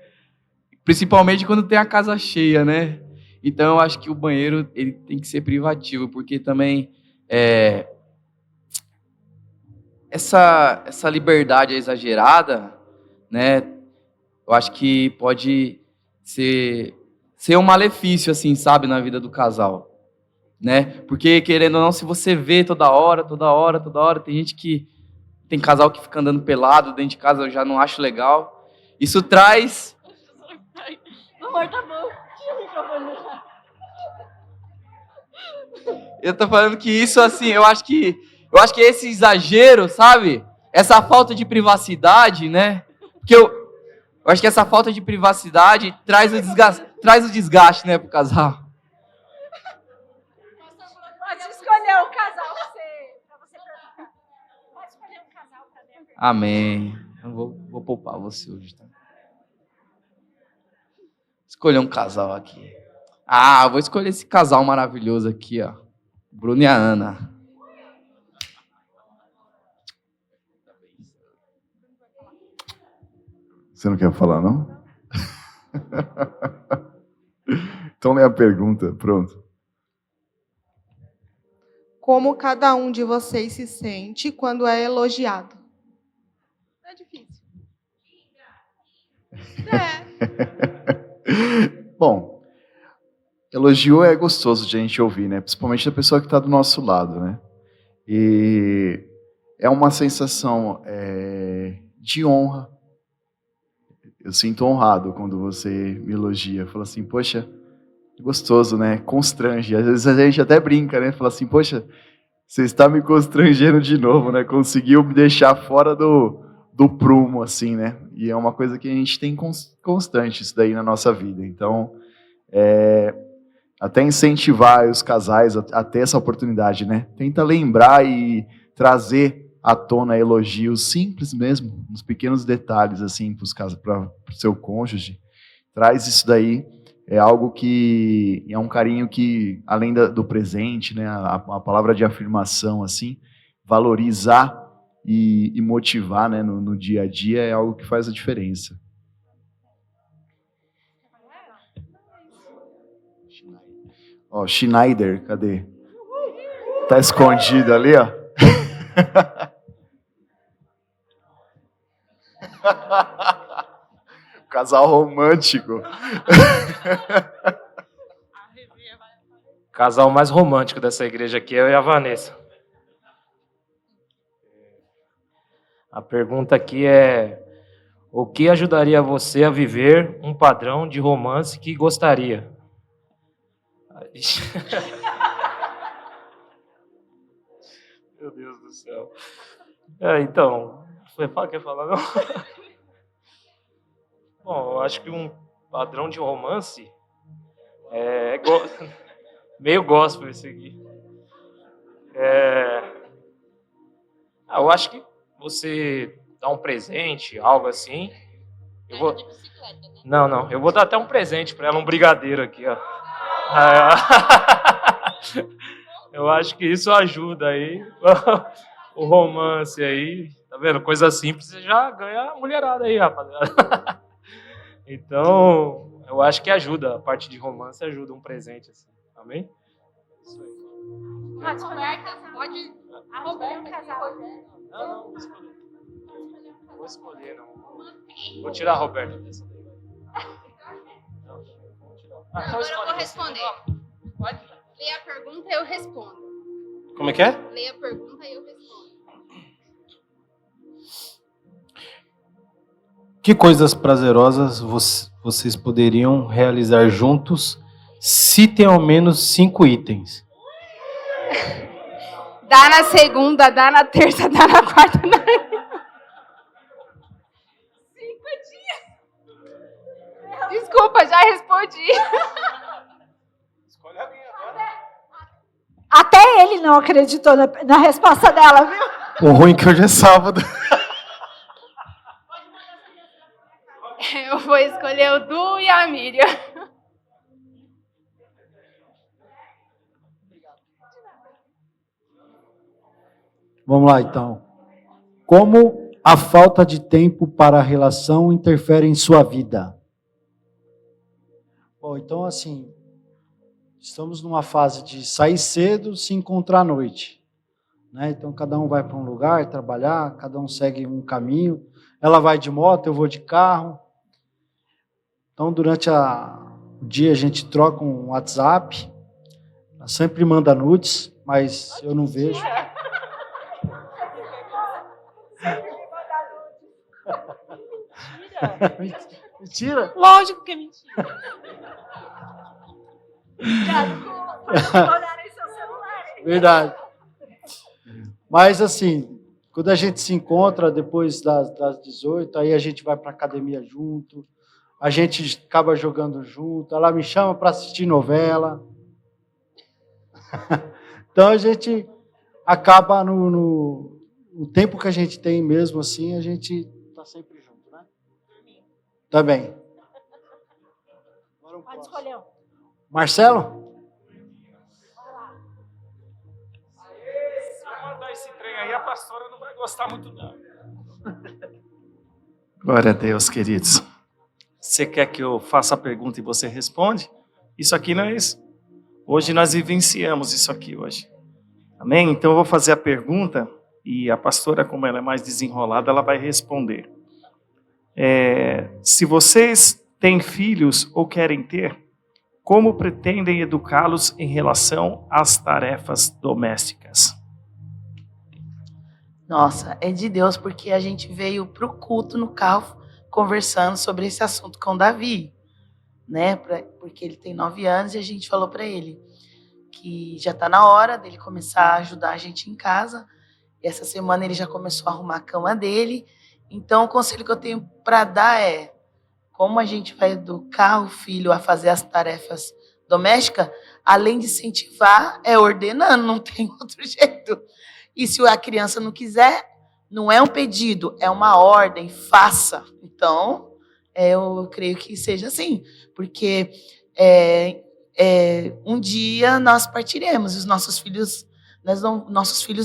Principalmente quando tem a casa cheia, né? Então eu acho que o banheiro ele tem que ser privativo, porque também essa liberdade exagerada, né? Eu acho que pode ser um malefício, assim, sabe, na vida do casal. Né? Porque, querendo ou não, se você vê toda hora, tem gente que tem casal que fica andando pelado dentro de casa, eu já não acho legal. Isso traz... Amor, tá bom. Tira o microfone. Eu tô falando que isso, assim, eu acho que esse exagero, sabe? Essa falta de privacidade, né? Porque eu acho que essa falta de privacidade traz o desgaste, né, pro casal. Pode escolher um casal pra você perguntar. Pode escolher um casal pra mim. Amém. Eu vou poupar você hoje, tá? Escolher um casal aqui. Ah, vou escolher esse casal maravilhoso aqui, ó. Bruno e a Ana. Você não quer falar, não? Então lê a pergunta, pronto. Como cada um de vocês se sente quando é elogiado? É difícil. Bom, elogio é gostoso de a gente ouvir, né? Principalmente da pessoa que está do nosso lado, né? E é uma sensação de honra. Eu sinto honrado quando você me elogia. Fala assim, poxa, gostoso, né? Constrange. Às vezes a gente até brinca, né? Fala assim, poxa, você está me constrangendo de novo, né? Conseguiu me deixar fora do prumo, assim, né? E é uma coisa que a gente tem constante isso daí na nossa vida. Então, até incentivar os casais a ter essa oportunidade, né? Tenta lembrar e trazer à tona elogios simples mesmo, nos pequenos detalhes, assim, para o seu cônjuge. Traz isso daí. É algo que é um carinho que, além do presente, né, a palavra de afirmação, assim, valorizar e motivar, né, no dia a dia é algo que faz a diferença. Ó, Schneider, cadê? Tá escondido ali, ó. Casal romântico. O casal mais romântico dessa igreja aqui é eu e a Vanessa. A pergunta aqui é: o que ajudaria você a viver um padrão de romance que gostaria? Meu Deus do céu. Então, quer falar não? Bom, eu acho que um padrão de romance meio gospel esse aqui. Eu acho que você dá um presente, algo assim. Não, eu vou dar até um presente para ela, um brigadeiro aqui, ó. Eu acho que isso ajuda aí o romance aí, tá vendo? Coisa simples, você já ganha a mulherada aí, rapaziada. Então, eu acho que ajuda, a parte de romance ajuda um presente assim, amém? Isso aí. Pode. A Roberta um casal. Não, vou escolher, não. Vou tirar a Roberta dessa daí. Agora eu vou responder. Pode? Leia a pergunta e eu respondo. Como é que é? Leia a pergunta e eu respondo. Que coisas prazerosas vocês poderiam realizar juntos? Citem ao menos 5 itens. Dá na segunda, dá na terça, dá na quarta, dá na... 5 dias. Desculpa, já respondi. Até ele não acreditou na resposta dela, viu? O ruim é que hoje é sábado. Eu vou escolher o Du e a Miriam. Vamos lá, então. Como a falta de tempo para a relação interfere em sua vida? Bom, então, assim, estamos numa fase de sair cedo, se encontrar à noite, né? Então, cada um vai para um lugar trabalhar, cada um segue um caminho. Ela vai de moto, eu vou de carro. Então, durante o dia, a gente troca um WhatsApp. Ela sempre manda nudes, mas eu não vejo. Mentira? Lógico que é mentira. Olharem seu celular. Verdade. Mas, assim, quando a gente se encontra depois das 18, aí a gente vai para academia junto, a gente acaba jogando junto, ela me chama para assistir novela. Então, a gente acaba no tempo que a gente tem mesmo, assim, a gente está sempre junto, né? Também. Pode escolher um. Marcelo? Se eu mandar esse trem aí, a pastora não vai gostar muito, não. Glória a Deus, queridos. Você quer que eu faça a pergunta e você responde? Isso aqui hoje nós vivenciamos isso aqui hoje. Amém? Então eu vou fazer a pergunta e a pastora, como ela é mais desenrolada, ela vai responder. Se vocês têm filhos ou querem ter, como pretendem educá-los em relação às tarefas domésticas? Nossa, é de Deus, porque a gente veio para o culto no carro conversando sobre esse assunto com o Davi, né? Porque ele tem 9 anos e a gente falou para ele que já está na hora dele começar a ajudar a gente em casa. E essa semana ele já começou a arrumar a cama dele. Então, o conselho que eu tenho para dar é como a gente vai educar o filho a fazer as tarefas domésticas, além de incentivar, é ordenando, não tem outro jeito. E se a criança não quiser, não é um pedido, é uma ordem, faça. Então, eu creio que seja assim, porque um dia nós partiremos, e os nossos filhos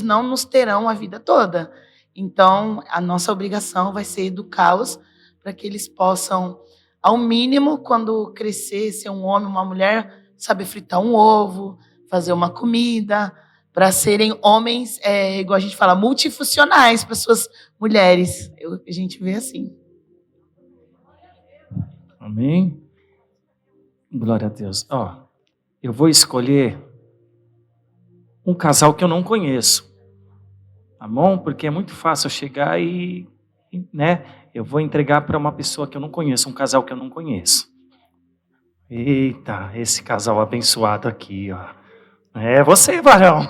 não nos terão a vida toda. Então, a nossa obrigação vai ser educá-los para que eles possam, ao mínimo, quando crescer, ser um homem, uma mulher, saber fritar um ovo, fazer uma comida, para serem homens, igual a gente fala, multifuncionais para suas mulheres. A gente vê assim. Amém? Glória a Deus. Eu vou escolher um casal que eu não conheço. Tá bom? Porque é muito fácil eu chegar né? Eu vou entregar para uma pessoa que eu não conheço, um casal que eu não conheço. Eita, esse casal abençoado aqui, ó. É você, varão.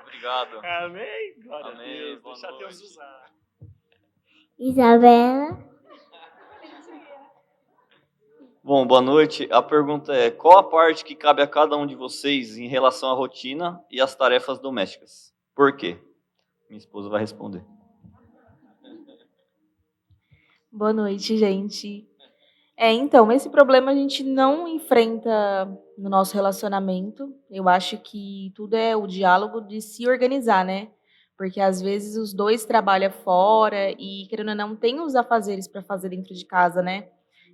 Obrigado. Amém? Glória Amém. a Deus. Boa Deixa noite. Deus usar. Isabela. Bom, boa noite. A pergunta é: qual a parte que cabe a cada um de vocês em relação à rotina e às tarefas domésticas? Por quê? Minha esposa vai responder. Boa noite, gente. Então, esse problema a gente não enfrenta no nosso relacionamento. Eu acho que tudo é o diálogo de se organizar, né? Porque às vezes os dois trabalham fora e, querendo ou não, tem os afazeres para fazer dentro de casa, né?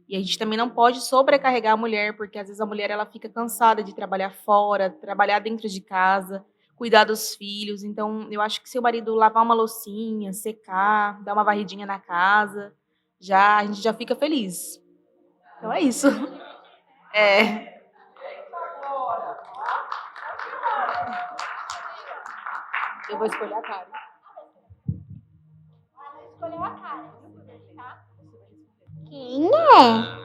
E a gente também não pode sobrecarregar a mulher, porque às vezes a mulher ela fica cansada de trabalhar fora, trabalhar dentro de casa, cuidar dos filhos. Então, eu acho que se o marido lavar uma loucinha, secar, dar uma varridinha na casa, a gente já fica feliz. Então é isso. Eu vou escolher a Karen. Escolheu a Karen, tá? Quem é?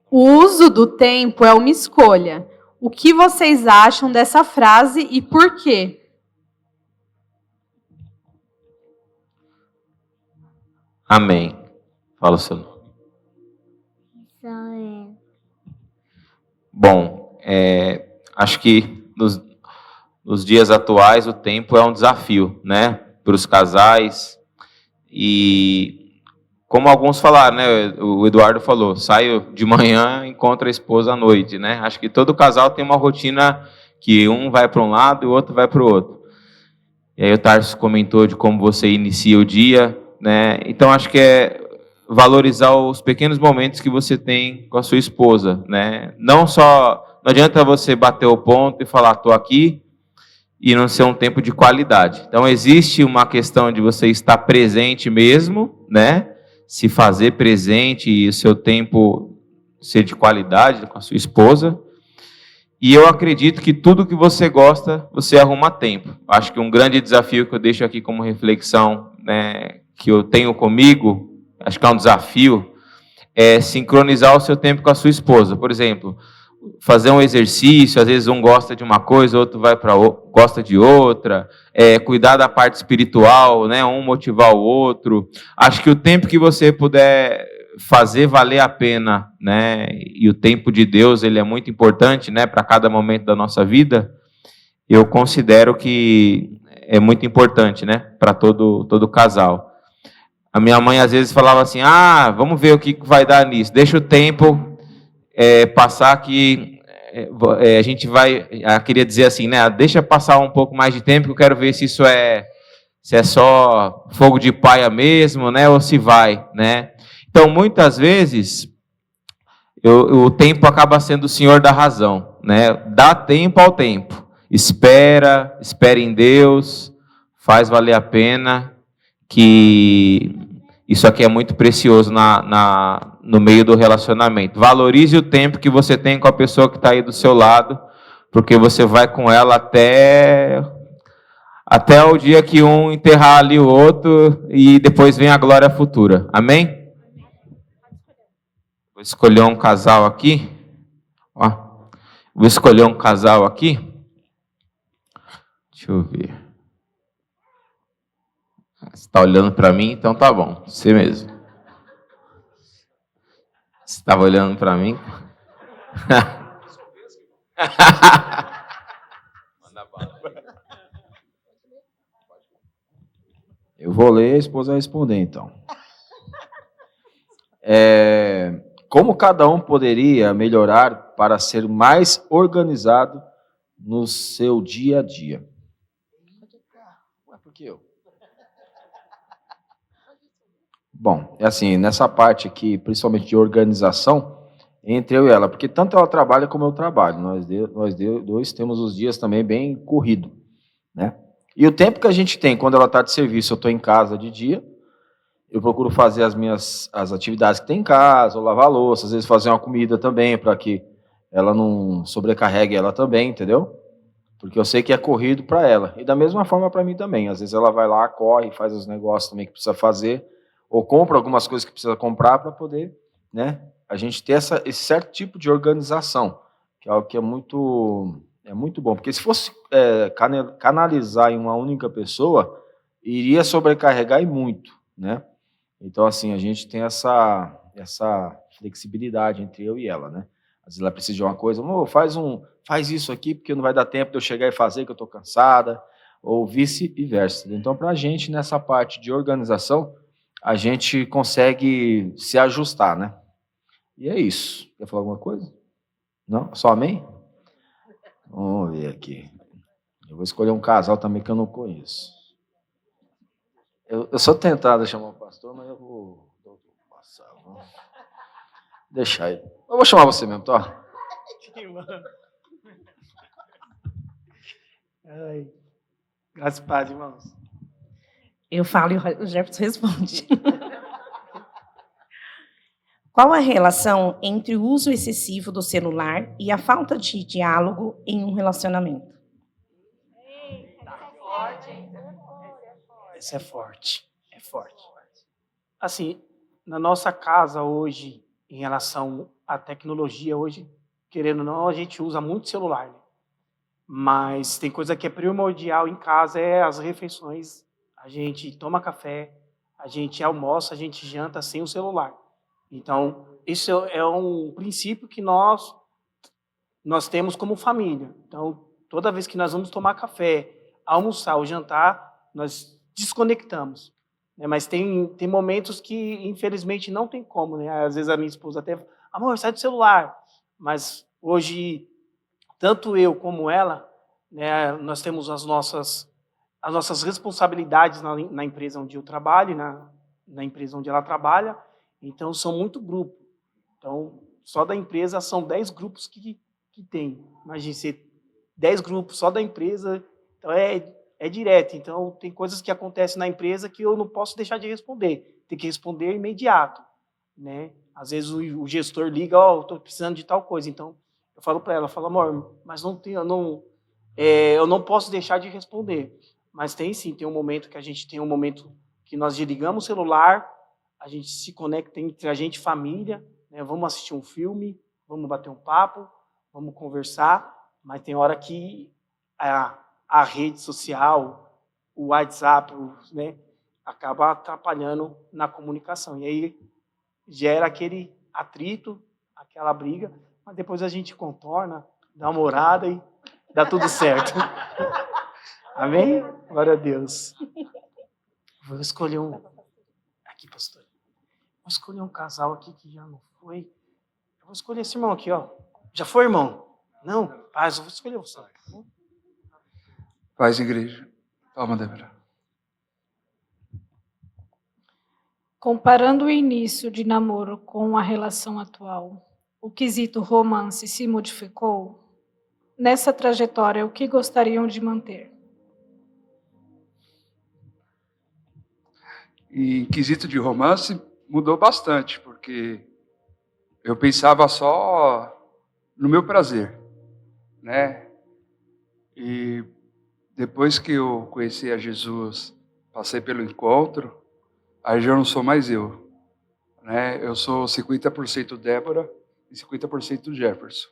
O uso do tempo é uma escolha. O que vocês acham dessa frase e por quê? Amém. Fala o seu nome. Israel. Bom, acho que nos dias atuais o tempo é um desafio, né, para os casais. E como alguns falaram, né, o Eduardo falou, saio de manhã, encontro a esposa à noite, né? Acho que todo casal tem uma rotina que um vai para um lado e o outro vai para o outro. E aí o Tarso comentou de como você inicia o dia, né? Então acho que é valorizar os pequenos momentos que você tem com a sua esposa, né? Não adianta você bater o ponto e falar, estou aqui, e não ser um tempo de qualidade. Então existe uma questão de você estar presente mesmo, né? Se fazer presente e o seu tempo ser de qualidade com a sua esposa. E eu acredito que tudo que você gosta, você arruma tempo. Acho que um grande desafio que eu deixo aqui como reflexão, né, que eu tenho comigo, acho que é um desafio, é sincronizar o seu tempo com a sua esposa. Por exemplo, fazer um exercício, às vezes um gosta de uma coisa, outro gosta de outra, cuidar da parte espiritual, né, um motivar o outro. Acho que o tempo que você puder fazer valer a pena, né, e o tempo de Deus, ele é muito importante, né, para cada momento da nossa vida, eu considero que é muito importante, né, para todo casal. A minha mãe às vezes falava assim, vamos ver o que vai dar nisso, deixa o tempo passar que a gente vai, queria dizer assim, né, deixa passar um pouco mais de tempo que eu quero ver se isso se é só fogo de paia mesmo, né, ou se vai, né. Então, muitas vezes, o tempo acaba sendo o senhor da razão, né, dá tempo ao tempo, espera em Deus, faz valer a pena, que isso aqui é muito precioso no meio do relacionamento. Valorize o tempo que você tem com a pessoa que está aí do seu lado, porque você vai com ela até o dia que um enterrar ali o outro e depois vem a glória futura. Amém? Vou escolher um casal aqui. Vou escolher um casal aqui. Deixa eu ver. Você está olhando para mim, então tá bom. Você mesmo. Você estava olhando para mim? Eu vou ler e a esposa vai responder, então. Como cada um poderia melhorar para ser mais organizado no seu dia a dia? Por que eu? Bom, é assim, nessa parte aqui, principalmente de organização, entre eu e ela, porque tanto ela trabalha como eu trabalho, nós dois temos os dias também bem corrido, né? E o tempo que a gente tem, quando ela está de serviço, eu estou em casa de dia, eu procuro fazer as atividades que tem em casa, ou lavar a louça, às vezes fazer uma comida também, para que ela não sobrecarregue ela também, entendeu? Porque eu sei que é corrido para ela. E da mesma forma para mim também. Às vezes ela vai lá, corre, faz os negócios também que precisa fazer, ou compra algumas coisas que precisa comprar para poder, né, a gente ter esse certo tipo de organização, que é algo que é muito bom. Porque se fosse canalizar em uma única pessoa, iria sobrecarregar e muito, né? Então, assim, a gente tem essa flexibilidade entre eu e ela, né? Às vezes ela precisa de uma coisa, faz isso aqui, porque não vai dar tempo de eu chegar e fazer, que eu estou cansada, ou vice-versa. Então, para a gente, nessa parte de organização, a gente consegue se ajustar, né? E é isso. Quer falar alguma coisa? Não? Só amém? Vamos ver aqui. Eu vou escolher um casal também que eu não conheço. Eu sou tentado a chamar o pastor, mas eu vou passar. Deixar ele. Eu vou chamar você mesmo, tá? Graças a Deus, irmãos. Eu falo e o Jefferson responde. Qual a relação entre o uso excessivo do celular e a falta de diálogo em um relacionamento? Esse é forte. É forte. Assim, na nossa casa hoje, em relação à tecnologia, hoje, querendo ou não, a gente usa muito celular, né? Mas tem coisa que é primordial em casa, é as refeições. A gente toma café, a gente almoça, a gente janta sem o celular. Então, isso é um princípio que nós temos como família. Então, toda vez que nós vamos tomar café, almoçar ou jantar, nós desconectamos. Né? Mas tem momentos que, infelizmente, não tem como. Né? Às vezes a minha esposa até fala, amor, sai do celular. Mas hoje, tanto eu como ela, né, nós temos as nossas responsabilidades na empresa onde eu trabalho, na empresa onde ela trabalha. Então, são muito grupos. Então, só da empresa são 10 grupos que tem. Imagine ser 10 grupos só da empresa, então é direto. Então, tem coisas que acontecem na empresa que eu não posso deixar de responder. Tem que responder imediato. Né? Às vezes o gestor liga, estou precisando de tal coisa. Então, eu falo para ela, amor, mas eu não posso deixar de responder. Mas tem sim, tem um momento que nós desligamos o celular, a gente se conecta entre a gente e família, né? Vamos assistir um filme, vamos bater um papo, vamos conversar, mas tem hora que a rede social, o WhatsApp, né, acaba atrapalhando na comunicação. E aí gera aquele atrito, aquela briga, mas depois a gente contorna, dá uma orada e dá tudo certo. Amém? Glória a Deus. Vou escolher aqui, pastor. Vou escolher um casal aqui que já não foi. Eu vou escolher esse irmão aqui, ó. Já foi, irmão? Não? Paz, eu vou escolher você. Paz, igreja. Palma, Débora. Comparando o início de namoro com a relação atual, o quesito romance se modificou? Nessa trajetória, o que gostariam de manter? Em quesito de romance, mudou bastante, porque eu pensava só no meu prazer, né? E depois que eu conheci a Jesus, passei pelo encontro, aí já não sou mais eu, né? Eu sou 50% Débora e 50% Jefferson.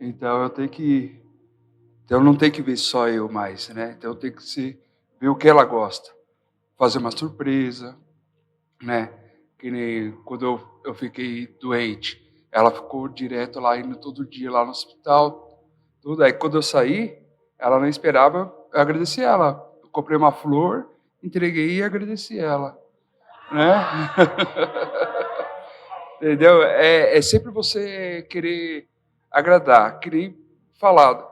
Então eu não tenho que ver só eu mais, né? Então eu tenho que ver o que ela gosta, fazer uma surpresa, né? Que nem quando eu fiquei doente, ela ficou direto lá, indo todo dia lá no hospital, tudo. Aí quando eu saí, ela não esperava, eu agradeci ela. Eu comprei uma flor, entreguei e agradeci ela, né? Entendeu? É sempre você querer agradar, querer falar.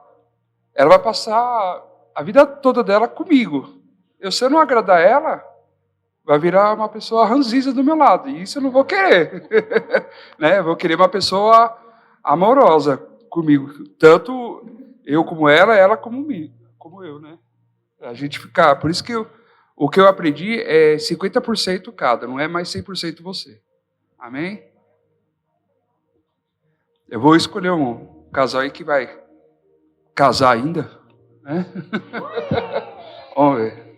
Ela vai passar a vida toda dela comigo. Se eu não agradar ela, vai virar uma pessoa ranzinza do meu lado. E isso eu não vou querer. Né? Eu vou querer uma pessoa amorosa comigo. Tanto eu como ela como eu. Né? A gente ficar. Por isso que o que eu aprendi é 50% cada, não é mais 100% você. Amém? Eu vou escolher um casal aí que vai casar ainda. Né? Vamos ver.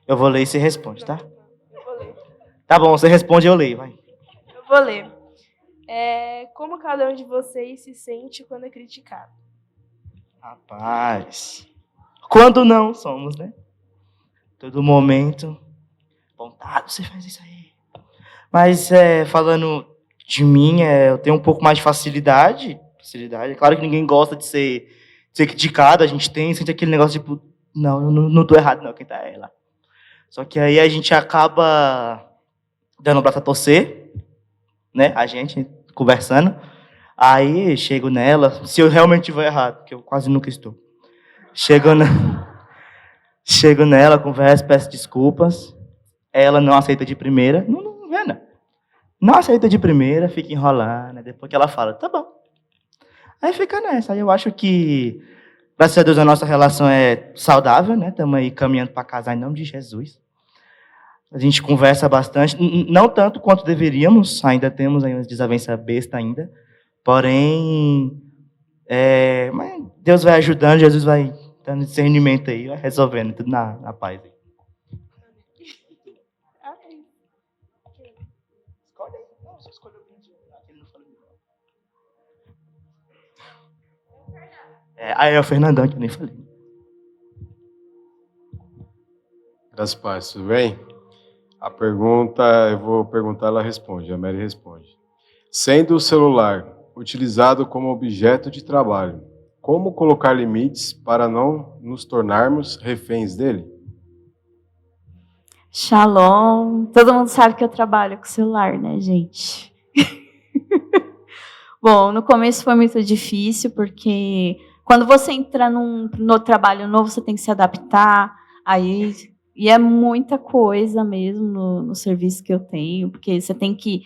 Eu vou ler e você responde, tá? Eu vou ler. Tá bom, você responde e eu leio, vai. Eu vou ler. Como cada um de vocês se sente quando é criticado? Rapaz, quando não somos, né? Todo momento, vontade, você faz isso aí. Mas falando de mim, eu tenho um pouco mais de facilidade. É claro que ninguém gosta de ser criticado, a gente sente aquele negócio tipo, não tô errado não, quem tá é ela. Só que aí a gente acaba dando o braço a torcer, né? A gente conversando. Aí chego nela, se eu realmente estiver errado, que eu quase nunca estou. Chego nela, converso, peço desculpas. Ela não aceita de primeira. Não aceita de primeira, fica enrolando. Né? Depois que ela fala, tá bom. Aí fica nessa. Aí eu acho que, graças a Deus, a nossa relação é saudável, né? Estamos aí caminhando para casar em nome de Jesus. A gente conversa bastante, não tanto quanto deveríamos, ainda temos aí uma desavença besta ainda. Porém, mas Deus vai ajudando, Jesus vai dando discernimento aí, vai resolvendo tudo na paz. Aí. Aí é o Fernandão que eu nem falei. Graças a Deus, tudo bem? A pergunta, eu vou perguntar, ela responde, a Mary responde. Sendo o celular utilizado como objeto de trabalho, como colocar limites para não nos tornarmos reféns dele? Shalom. Todo mundo sabe que eu trabalho com celular, né, gente? Bom, no começo foi muito difícil, porque quando você entra no trabalho novo, você tem que se adaptar, aí, e é muita coisa mesmo no serviço que eu tenho, porque você tem que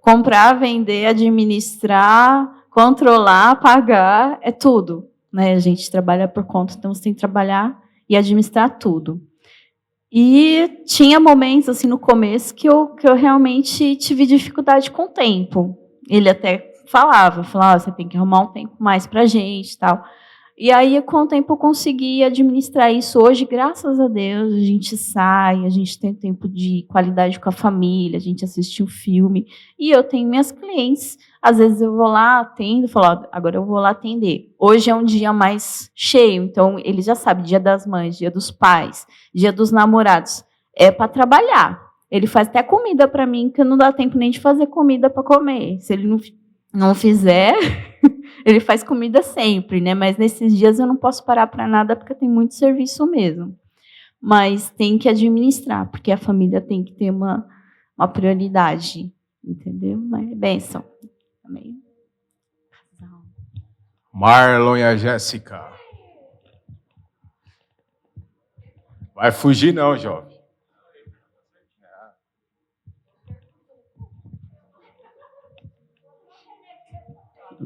comprar, vender, administrar, controlar, pagar, é tudo, né? A gente trabalha por conta, então você tem que trabalhar e administrar tudo. E tinha momentos, assim, no começo, que eu realmente tive dificuldade com o tempo. Ele até falava, você tem que arrumar um tempo mais para a gente e tal. E aí, com o tempo, eu consegui administrar isso. Hoje, graças a Deus, a gente sai, a gente tem tempo de qualidade com a família, a gente assiste um filme. E eu tenho minhas clientes, às vezes eu vou lá, atendo, falo, agora eu vou lá atender. Hoje é um dia mais cheio, então ele já sabe, dia das mães, dia dos pais, dia dos namorados. É para trabalhar. Ele faz até comida para mim, que não dá tempo nem de fazer comida para comer. Se ele não fizer, ele faz comida sempre, né? Mas nesses dias eu não posso parar para nada, porque tem muito serviço mesmo. Mas tem que administrar, porque a família tem que ter uma prioridade, entendeu? Mas é bênção. Amém. Marlon e a Jéssica. Vai fugir não, jovem.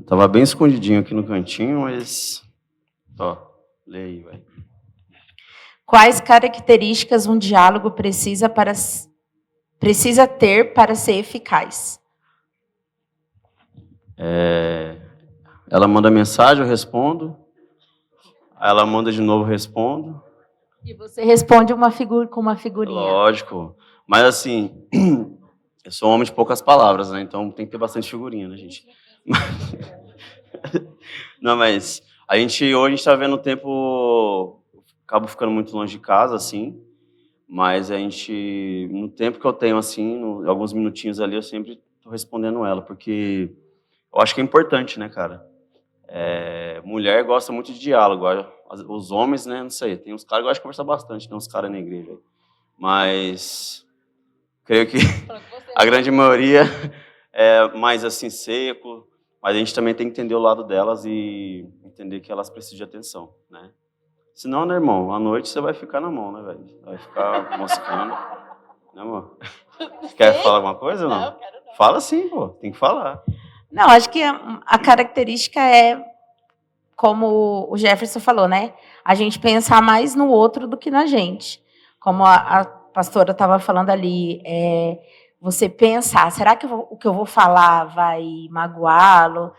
Tava bem escondidinho aqui no cantinho, mas... Ó, lê aí, vai. Quais características um diálogo precisa ter para ser eficaz? Ela manda mensagem, eu respondo. Aí ela manda de novo, eu respondo. E você responde com uma figurinha. Lógico. Mas assim, eu sou um homem de poucas palavras, né? Então tem que ter bastante figurinha, né, gente? Não, mas hoje a gente tá vendo o tempo, acabo ficando muito longe de casa, assim, mas no tempo que eu tenho, assim, alguns minutinhos ali, eu sempre tô respondendo ela, porque eu acho que é importante, né, cara? Mulher gosta muito de diálogo, os homens, né, não sei, tem uns caras que gostam de conversar bastante, tem uns caras na igreja, mas creio que a grande maioria é mais, assim, seco. Mas a gente também tem que entender o lado delas e entender que elas precisam de atenção, né? Senão, né, irmão, à noite você vai ficar na mão, né, velho? Vai ficar moscando. Né, amor? Quer falar alguma coisa ou não? Não, quero não. Fala sim, pô. Tem que falar. Não, acho que a característica é, como o Jefferson falou, né? A gente pensar mais no outro do que na gente. Como a pastora estava falando ali, você pensar, será que o que eu vou falar vai magoá-lo?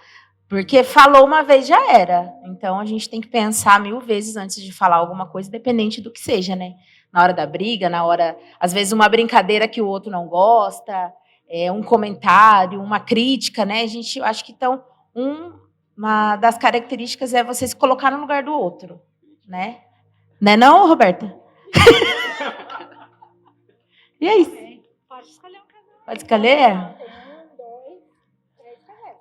Porque falou uma vez, já era. Então, a gente tem que pensar 1000 vezes antes de falar alguma coisa, independente do que seja, né? Na hora da briga, às vezes, uma brincadeira que o outro não gosta, um comentário, uma crítica, né? Eu acho que, então, uma das características é você se colocar no lugar do outro, né? Não é não, Roberta? E é isso. Pode escolher um casal. Pode escolher? 1, 2, 3 casais.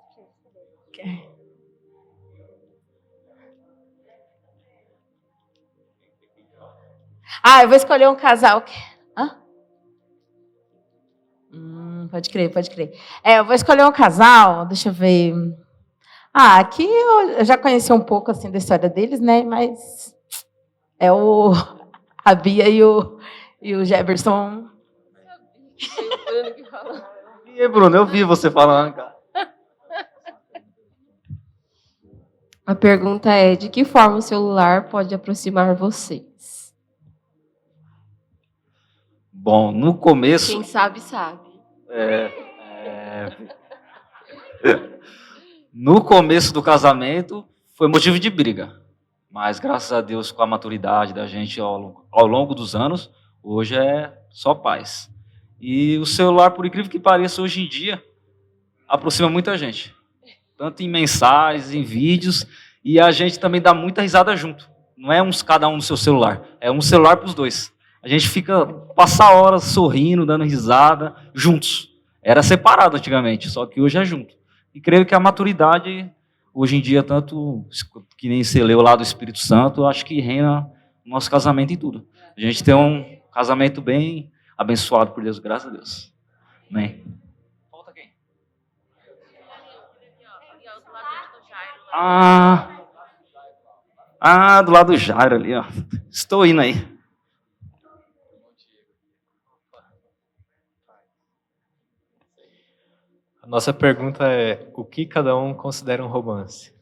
Eu vou escolher um casal. Hã? Pode crer. Eu vou escolher um casal, deixa eu ver. Aqui eu já conheci um pouco assim da história deles, né? Mas é a Bia e o Jefferson. E aí, Bruno, eu vi você falando, cara. A pergunta é: de que forma o celular pode aproximar vocês? Bom, no começo... Quem sabe, sabe. No começo do casamento, foi motivo de briga. Mas, graças a Deus, com a maturidade da gente ao longo dos anos, hoje é só paz. E o celular, por incrível que pareça, hoje em dia, aproxima muita gente. Tanto em mensagens, em vídeos, e a gente também dá muita risada junto. Não é cada um no seu celular, é um celular para os dois. A gente passa horas sorrindo, dando risada, juntos. Era separado antigamente, só que hoje é junto. E creio que a maturidade, hoje em dia, tanto que nem você leu lá do Espírito Santo, eu acho que reina no nosso casamento e tudo. A gente tem um casamento bem abençoado por Deus, graças a Deus. Amém. Falta quem? Do lado do Jairo ali, ó. Estou indo aí. A nossa pergunta é: o que cada um considera um romance?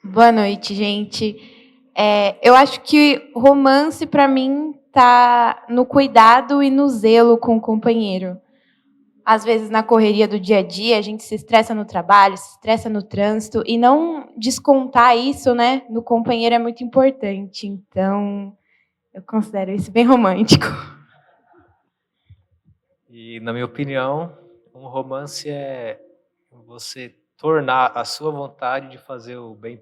Boa noite, gente. Eu acho que romance, para mim, tá no cuidado e no zelo com o companheiro. Às vezes, na correria do dia a dia, a gente se estressa no trabalho, se estressa no trânsito, e não descontar isso, né, no companheiro é muito importante. Então, eu considero isso bem romântico. E, na minha opinião, um romance é você tornar a sua vontade de fazer o bem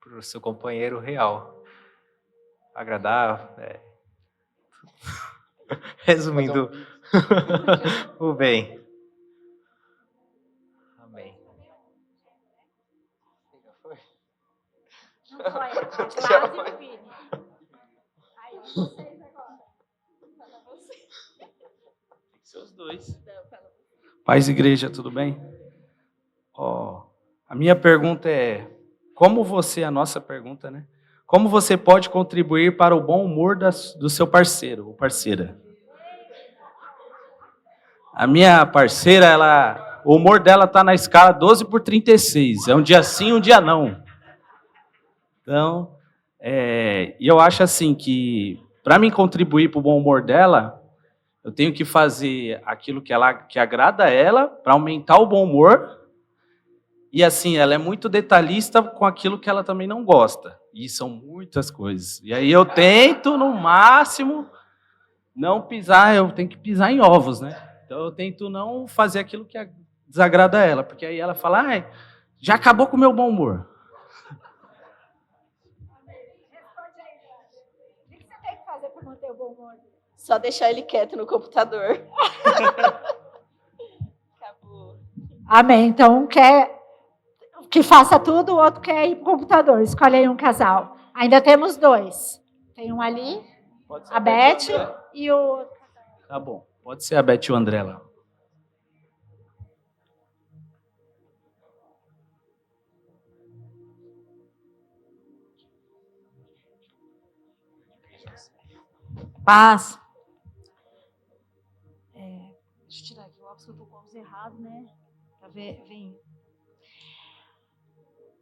para o seu companheiro real. Agradar, resumindo, o bem. Amém. Não foi, quase o Vini. Aí, vocês agora. Tem que ser os dois. Paz, igreja, tudo bem? A minha pergunta é, a nossa pergunta, né? Como você pode contribuir para o bom humor do seu parceiro ou parceira? A minha parceira, o humor dela está na escala 12/36. É um dia sim, um dia não. Então, eu acho assim que, para mim contribuir para o bom humor dela, eu tenho que fazer aquilo que agrada a ela para aumentar o bom humor. E assim, ela é muito detalhista com aquilo que ela também não gosta. E são muitas coisas. E aí eu tento, no máximo, não pisar, eu tenho que pisar em ovos, né? Então eu tento não fazer aquilo que desagrada a ela, porque aí ela fala, já acabou com o meu bom humor. O que você tem que fazer para manter o bom humor? Só deixar ele quieto no computador. Acabou. Amém. Então, um quer que faça tudo, o outro quer ir para o computador. Escolhe aí um casal. Ainda temos dois. Tem um ali, a Beth e o... Tá bom. Pode ser a Beth e o André lá. Paz. Deixa eu tirar aqui o óculos, que eu estou com o óculos errado, né? Pra ver, vem.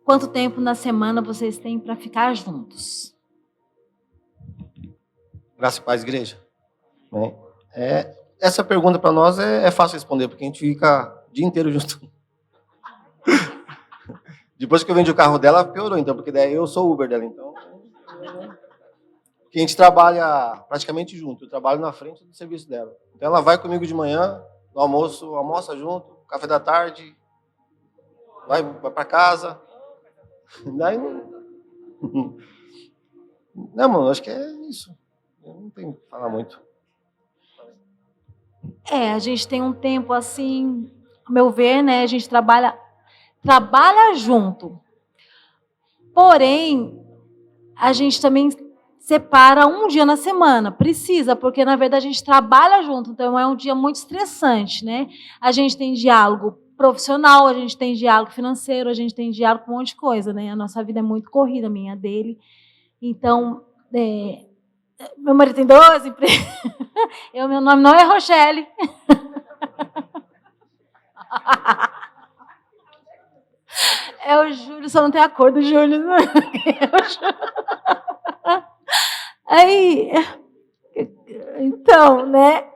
Quanto tempo na semana vocês têm para ficar juntos? Graça e paz, igreja. Bem, essa pergunta para nós é fácil responder, porque a gente fica o dia inteiro junto. Depois que eu vendi o carro dela, piorou, então, porque daí eu sou o Uber dela, então. Porque a gente trabalha praticamente junto. Eu trabalho na frente do serviço dela. Então ela vai comigo de manhã, no almoço, almoça junto, café da tarde, vai para casa. Daí não. Não, mano, acho que é isso. Eu não tenho que falar muito. A gente tem um tempo assim, ao meu ver, né? A gente trabalha junto. Porém, a gente também separa um dia na semana. Precisa, porque na verdade a gente trabalha junto, então é um dia muito estressante, né? A gente tem diálogo profissional, a gente tem diálogo financeiro, a gente tem diálogo com um monte de coisa, né? A nossa vida é muito corrida, a minha dele. Então, meu marido tem 12 empregos. Meu nome não é Rochelle. É o Júlio, só não tem a cor do Júlio. Aí, então, né?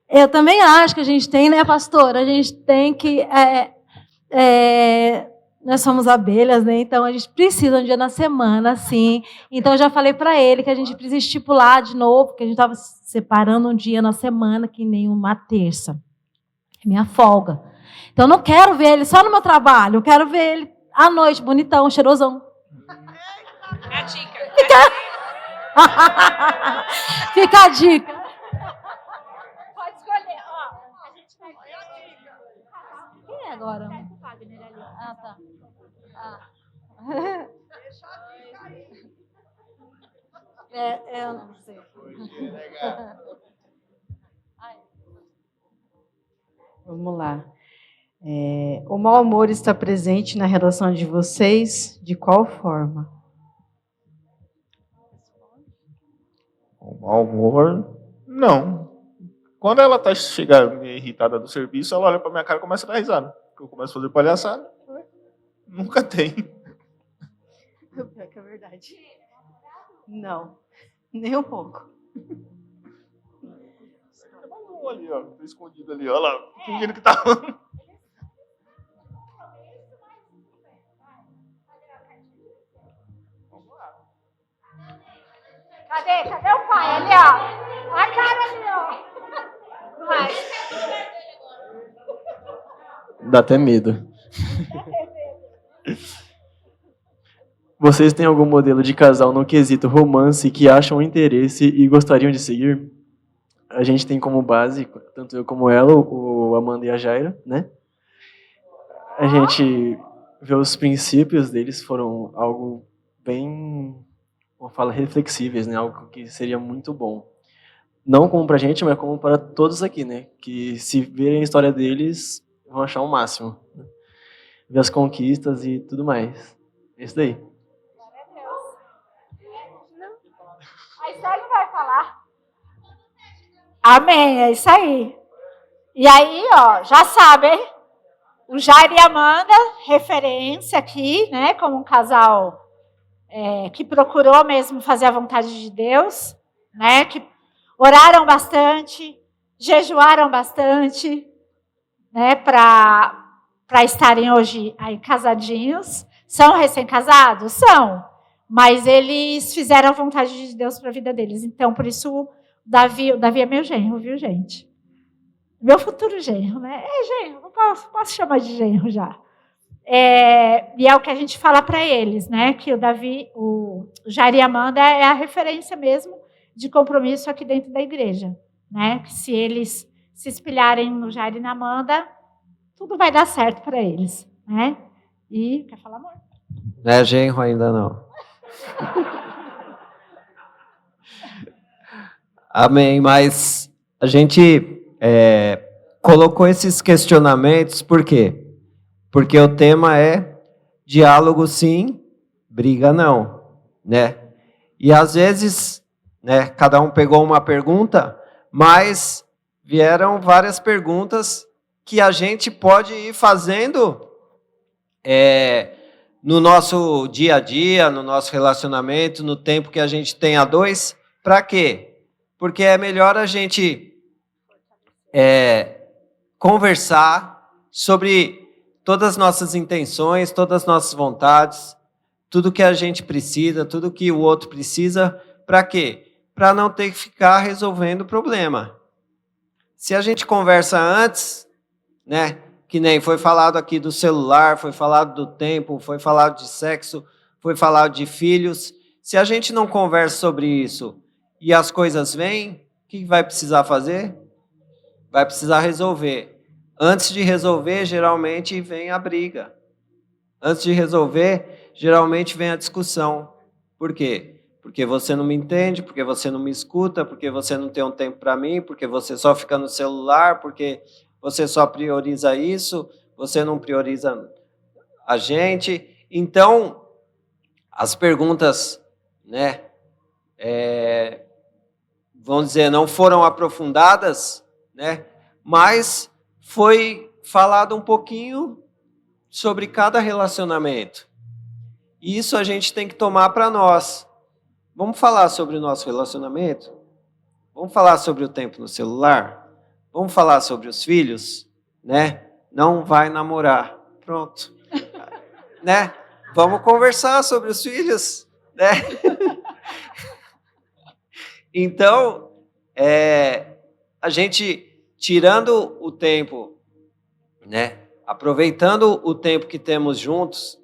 Eu também acho que a gente tem, né, pastor? A gente tem que... nós somos abelhas, né? Então a gente precisa um dia na semana, assim. Então eu já falei para ele que a gente precisa estipular de novo, que a gente estava separando um dia na semana, que nem uma terça. É minha folga. Então eu não quero ver ele só no meu trabalho, eu quero ver ele à noite, bonitão, cheirosão. É a dica. Fica a dica. Pode escolher. Ó, a gente vai ver a dica. Quem é agora? Tá com o Wagner ali. Ah, tá. Ah. Eu não sei. Vamos lá. O mau humor está presente na relação de vocês? De qual forma? O mau humor, não. Quando ela chega meio irritada do serviço, ela olha pra minha cara e começa a dar risada. Porque eu começo a fazer palhaçada. Nunca tem. Pior que é verdade. Não, nem um pouco. Um ali, ó. Tá escondido ali, ó lá. Fingindo que tá. Cadê o pai? Ali, ó. A cara ali, ó. Vai. Dá até medo. Vocês têm algum modelo de casal no quesito romance que acham interesse e gostariam de seguir? A gente tem como base, tanto eu como ela, o Amanda e a Jaira, né? A gente vê os princípios deles foram algo bem, como fala, reflexíveis, né? Algo que seria muito bom. Não como pra gente, mas como para todos aqui, né? Que se verem a história deles, vão achar o máximo. Né? Ver as conquistas e tudo mais. É isso daí. A Estelle vai falar. Amém, é isso aí. E aí, ó, já sabem, o Jair e a Amanda, referência aqui, né, como um casal que procurou mesmo fazer a vontade de Deus, né, que oraram bastante, jejuaram bastante, né, para estarem hoje aí casadinhos. São recém-casados? São. Mas eles fizeram a vontade de Deus para a vida deles. Então, por isso, o Davi é meu genro, viu, gente? Meu futuro genro, né? Genro, não posso chamar de genro já. E é o que a gente fala para eles, né? Que o Davi, o Jair e a Amanda é a referência mesmo de compromisso aqui dentro da igreja, né? Que se eles se espelharem no Jair e na Amanda, tudo vai dar certo para eles, né? E quer falar, amor? Não é genro ainda não. Amém, mas a gente colocou esses questionamentos, por quê? Porque o tema é diálogo sim, briga não, né? E às vezes, né, cada um pegou uma pergunta, mas vieram várias perguntas que a gente pode ir fazendo no nosso dia a dia, no nosso relacionamento, no tempo que a gente tem a dois. Para quê? Porque é melhor a gente conversar sobre todas as nossas intenções, todas as nossas vontades, tudo que a gente precisa, tudo que o outro precisa. Para quê? Para não ter que ficar resolvendo o problema. Se a gente conversa antes, né? Que nem foi falado aqui do celular, foi falado do tempo, foi falado de sexo, foi falado de filhos. Se a gente não conversa sobre isso e as coisas vêm, o que vai precisar fazer? Vai precisar resolver. Antes de resolver, geralmente vem a briga. Antes de resolver, geralmente vem a discussão. Por quê? Porque você não me entende, porque você não me escuta, porque você não tem um tempo para mim, porque você só fica no celular, porque você só prioriza isso, você não prioriza a gente. Então, as perguntas, né, vamos dizer, não foram aprofundadas, né, mas foi falado um pouquinho sobre cada relacionamento. E isso a gente tem que tomar para nós. Vamos falar sobre o nosso relacionamento? Vamos falar sobre o tempo no celular? Vamos falar sobre os filhos, né? Não vai namorar. Pronto. Né? Vamos conversar sobre os filhos, né? Então, a gente tirando o tempo, né? Aproveitando o tempo que temos juntos,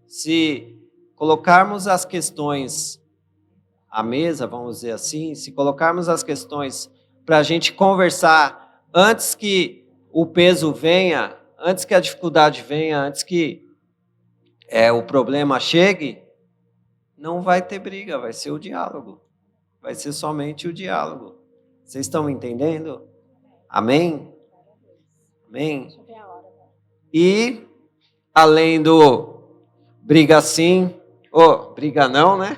se colocarmos as questões à mesa, vamos dizer assim, se colocarmos as questões para a gente conversar antes que o peso venha, antes que a dificuldade venha, antes que o problema chegue, não vai ter briga, vai ser o diálogo. Vai ser somente o diálogo. Vocês estão me entendendo? Amém? Amém? E, além do briga sim, briga não, né?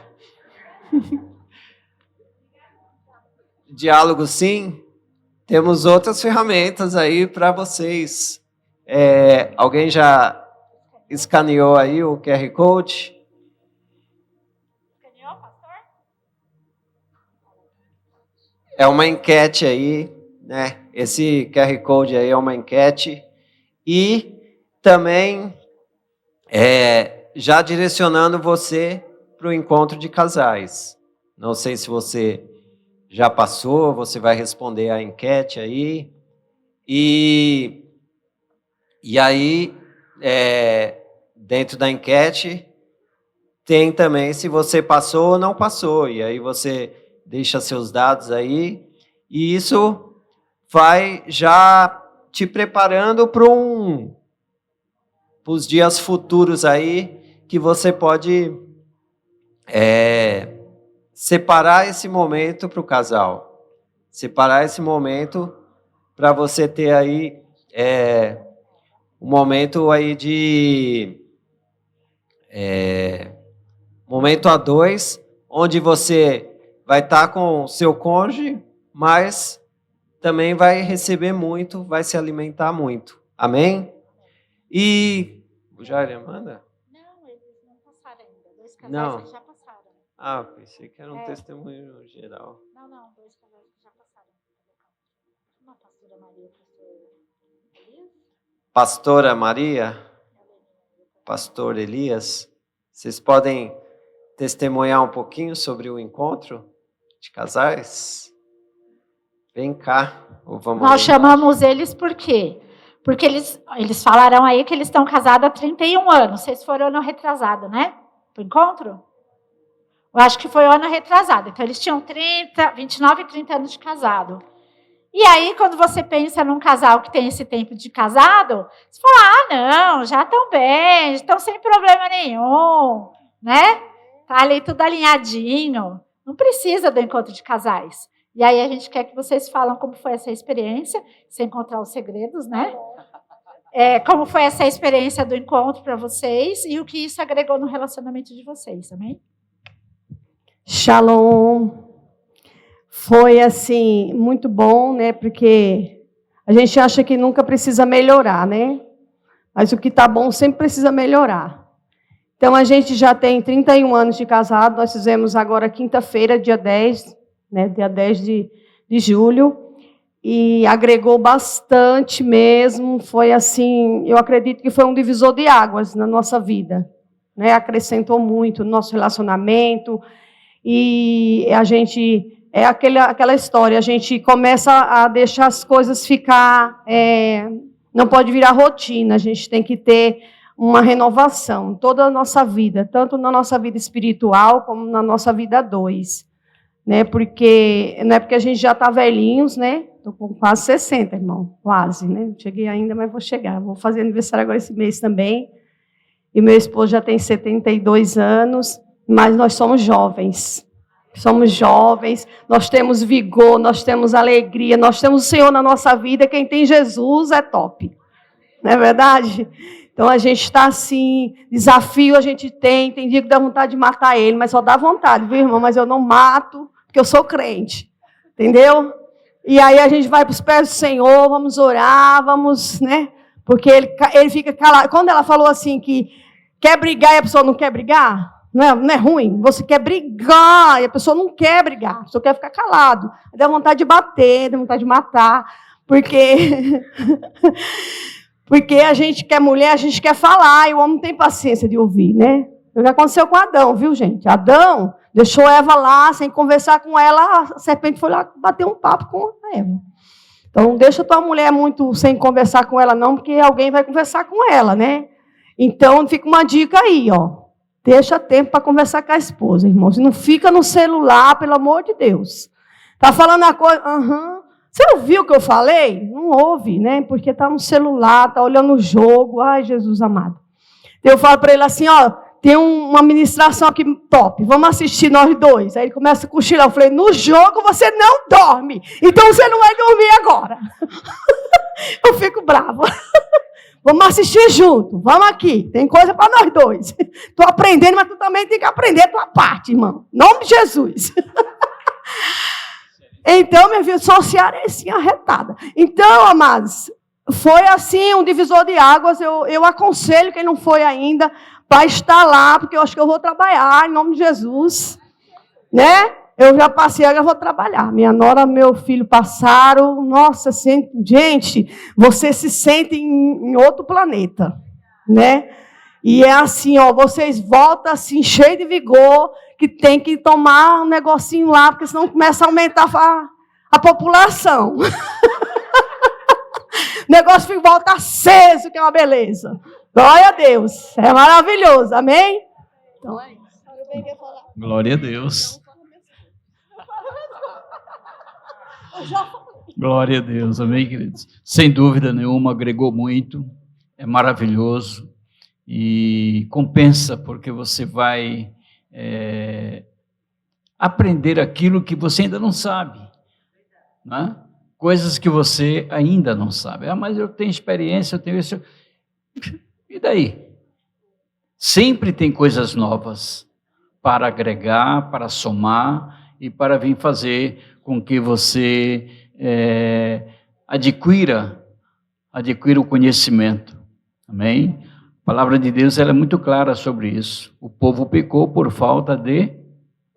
Diálogo sim, temos outras ferramentas aí para vocês. Alguém já escaneou aí o QR Code? É uma enquete aí, né? Esse QR Code aí é uma enquete. E também já direcionando você para o encontro de casais. Não sei se você já passou, você vai responder a enquete aí. E aí, dentro da enquete, tem também se você passou ou não passou. E aí você deixa seus dados aí. E isso vai já te preparando para os dias futuros aí, que você pode separar esse momento para o casal. Separar esse momento para você ter aí um momento aí de momento a dois, onde você vai estar com o seu cônjuge, mas também vai receber muito, vai se alimentar muito. Amém? E o Jair manda? Não, eles não passaram ainda. 2 casais Não. que já passaram. Ah, pensei que era um testemunho geral. Não, 2 casais que já passaram. Uma pastora Maria, pastor Elias. Pastora Maria, pastor Elias, vocês podem testemunhar um pouquinho sobre o encontro de casais? Vem cá, ou vamos Nós lá chamamos eles por quê? Porque eles falaram aí que eles estão casados há 31 anos. Vocês foram ano retrasado, né? Pro encontro? Eu acho que foi ano retrasado. Então, eles tinham 29 e 30 anos de casado. E aí, quando você pensa num casal que tem esse tempo de casado, você fala, não, já estão bem, estão sem problema nenhum, né? Tá ali tudo alinhadinho. Não precisa do encontro de casais. E aí, a gente quer que vocês falem como foi essa experiência, sem encontrar os segredos, né? Como foi essa experiência do encontro para vocês e o que isso agregou no relacionamento de vocês, amém? Shalom. Foi, assim, muito bom, né? Porque a gente acha que nunca precisa melhorar, né? Mas o que está bom sempre precisa melhorar. Então, a gente já tem 31 anos de casado. Nós fizemos agora quinta-feira, dia 10, né? Dia 10 de julho. E agregou bastante mesmo. Foi, assim, eu acredito que foi um divisor de águas na nossa vida, né? Acrescentou muito no nosso relacionamento. E a gente... aquela história, a gente começa a deixar as coisas ficar... não pode virar rotina, a gente tem que ter uma renovação em toda a nossa vida, tanto na nossa vida espiritual como na nossa vida a dois. Né? Porque, não é porque a gente já está velhinhos, né? Estou com quase 60, irmão, quase, né? Não cheguei ainda, mas vou chegar. Vou fazer aniversário agora esse mês também. E meu esposo já tem 72 anos, mas nós somos jovens. Somos jovens, nós temos vigor, nós temos alegria, nós temos o Senhor na nossa vida. Quem tem Jesus é top. Não é verdade? Então, a gente está assim, desafio a gente tem dia que dá vontade de matar ele, mas só dá vontade, viu, irmão? Mas eu não mato, porque eu sou crente. Entendeu? E aí a gente vai para os pés do Senhor, vamos orar, vamos, né? Porque ele fica calado. Quando ela falou assim que quer brigar e a pessoa não quer brigar... Não é ruim? Você quer brigar e a pessoa não quer brigar, a pessoa quer ficar calado. Dá vontade de bater, dá vontade de matar, porque a gente quer mulher, a gente quer falar, e o homem não tem paciência de ouvir, né? O que aconteceu com Adão, viu, gente? Adão deixou Eva lá, sem conversar com ela, a serpente foi lá bater um papo com a Eva. Então, não deixa tua mulher muito sem conversar com ela, não, porque alguém vai conversar com ela, né? Então, fica uma dica aí, ó. Deixa tempo para conversar com a esposa, irmãos. Não fica no celular, pelo amor de Deus. Está falando a coisa... Você não viu o que eu falei? Não ouve, né? Porque está no celular, está olhando o jogo. Ai, Jesus amado. Eu falo para ele assim, ó, tem uma ministração aqui top, vamos assistir nós dois. Aí ele começa a cochilar. Eu falei, no jogo você não dorme, então você não vai dormir agora. Eu fico brava. Vamos assistir junto, vamos aqui, tem coisa para nós dois. Estou aprendendo, mas tu também tem que aprender a tua parte, irmão. Em nome de Jesus. Então, minha filha, sou cearense arretada. Então, amados, foi assim um divisor de águas. Eu aconselho quem não foi ainda para estar lá, porque eu acho que eu vou trabalhar em nome de Jesus. Né? Eu já passei, agora vou trabalhar. Minha nora, meu filho passaram. Nossa, gente, você se sente em outro planeta. Né? E é assim, ó, vocês voltam assim, cheio de vigor, que tem que tomar um negocinho lá, porque senão começa a aumentar a população. O negócio volta aceso, que é uma beleza. Glória a Deus. É maravilhoso. Amém? Então é isso. Glória a Deus. Glória a Deus. Amém, queridos? Sem dúvida nenhuma, agregou muito. É maravilhoso. E compensa, porque você vai aprender aquilo que você ainda não sabe, né? Coisas que você ainda não sabe. Mas eu tenho experiência, eu tenho isso. E daí? Sempre tem coisas novas para agregar, para somar e para vir fazer com que você adquira o conhecimento. Amém? A palavra de Deus ela é muito clara sobre isso. O povo pecou por falta de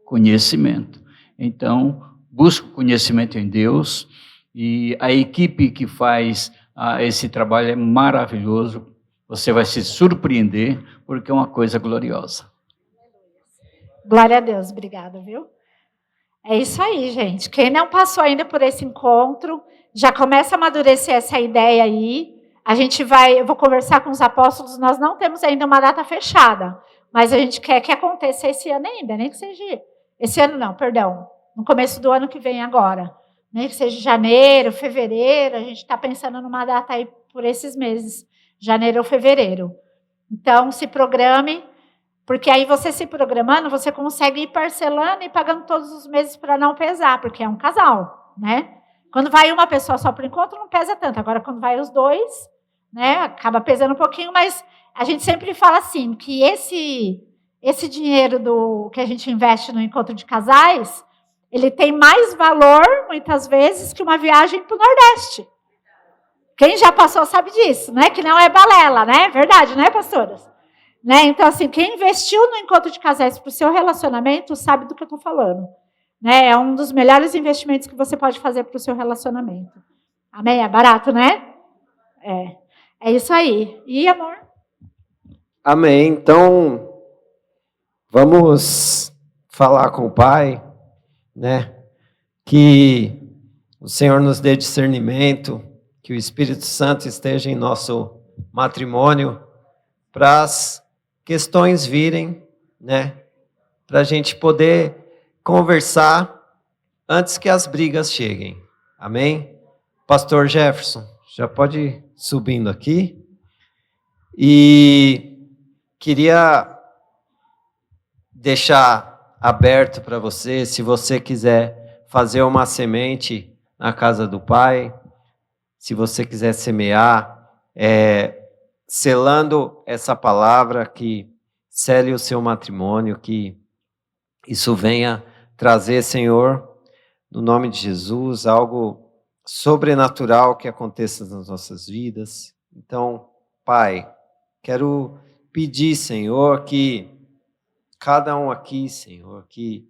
conhecimento. Então, busca o conhecimento em Deus e a equipe que faz esse trabalho é maravilhoso. Você vai se surpreender porque é uma coisa gloriosa. Glória a Deus, obrigada, viu? É isso aí, gente. Quem não passou ainda por esse encontro, já começa a amadurecer essa ideia aí. Eu vou conversar com os apóstolos, nós não temos ainda uma data fechada, mas a gente quer que aconteça esse ano ainda, nem que seja... Esse ano não, perdão, no começo do ano que vem agora. Nem que seja janeiro, fevereiro, a gente está pensando numa data aí por esses meses, janeiro ou fevereiro. Então, se programe, porque aí você se programando, você consegue ir parcelando e pagando todos os meses para não pesar, porque é um casal, né? Quando vai uma pessoa só para o encontro, não pesa tanto. Agora, quando vai os dois, né, acaba pesando um pouquinho, mas a gente sempre fala assim, que esse dinheiro que a gente investe no encontro de casais, ele tem mais valor, muitas vezes, que uma viagem para o Nordeste. Quem já passou sabe disso, né? Que não é balela, né? Verdade, né, pastoras? Né? Então, assim, quem investiu no encontro de casais para o seu relacionamento sabe do que eu estou falando. Né? É um dos melhores investimentos que você pode fazer para o seu relacionamento. Amém? É barato, né? É isso aí. E, amor? Amém. Então, vamos falar com o Pai, né? Que o Senhor nos dê discernimento, que o Espírito Santo esteja em nosso matrimônio, para as questões virem, né? Para a gente poder conversar antes que as brigas cheguem. Amém? Pastor Jefferson, já pode ir subindo aqui. E queria deixar aberto para você, se você quiser fazer uma semente na casa do Pai, se você quiser semear, selando essa palavra que cele o seu matrimônio, que isso venha trazer, Senhor, no nome de Jesus, algo sobrenatural que aconteça nas nossas vidas. Então, Pai, quero pedir, Senhor, que cada um aqui, Senhor, que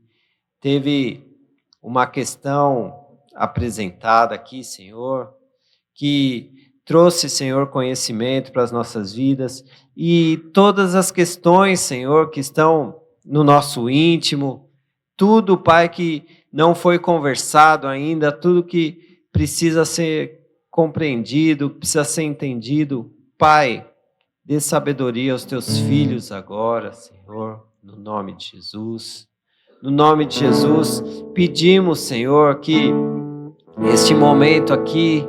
teve uma questão apresentada aqui, Senhor, que trouxe, Senhor, conhecimento para as nossas vidas e todas as questões, Senhor, que estão no nosso íntimo, tudo, Pai, que não foi conversado ainda, tudo que precisa ser compreendido, precisa ser entendido. Pai, dê sabedoria aos teus filhos agora, Senhor. no nome de Jesus. No nome de Jesus, pedimos, Senhor, que este momento aqui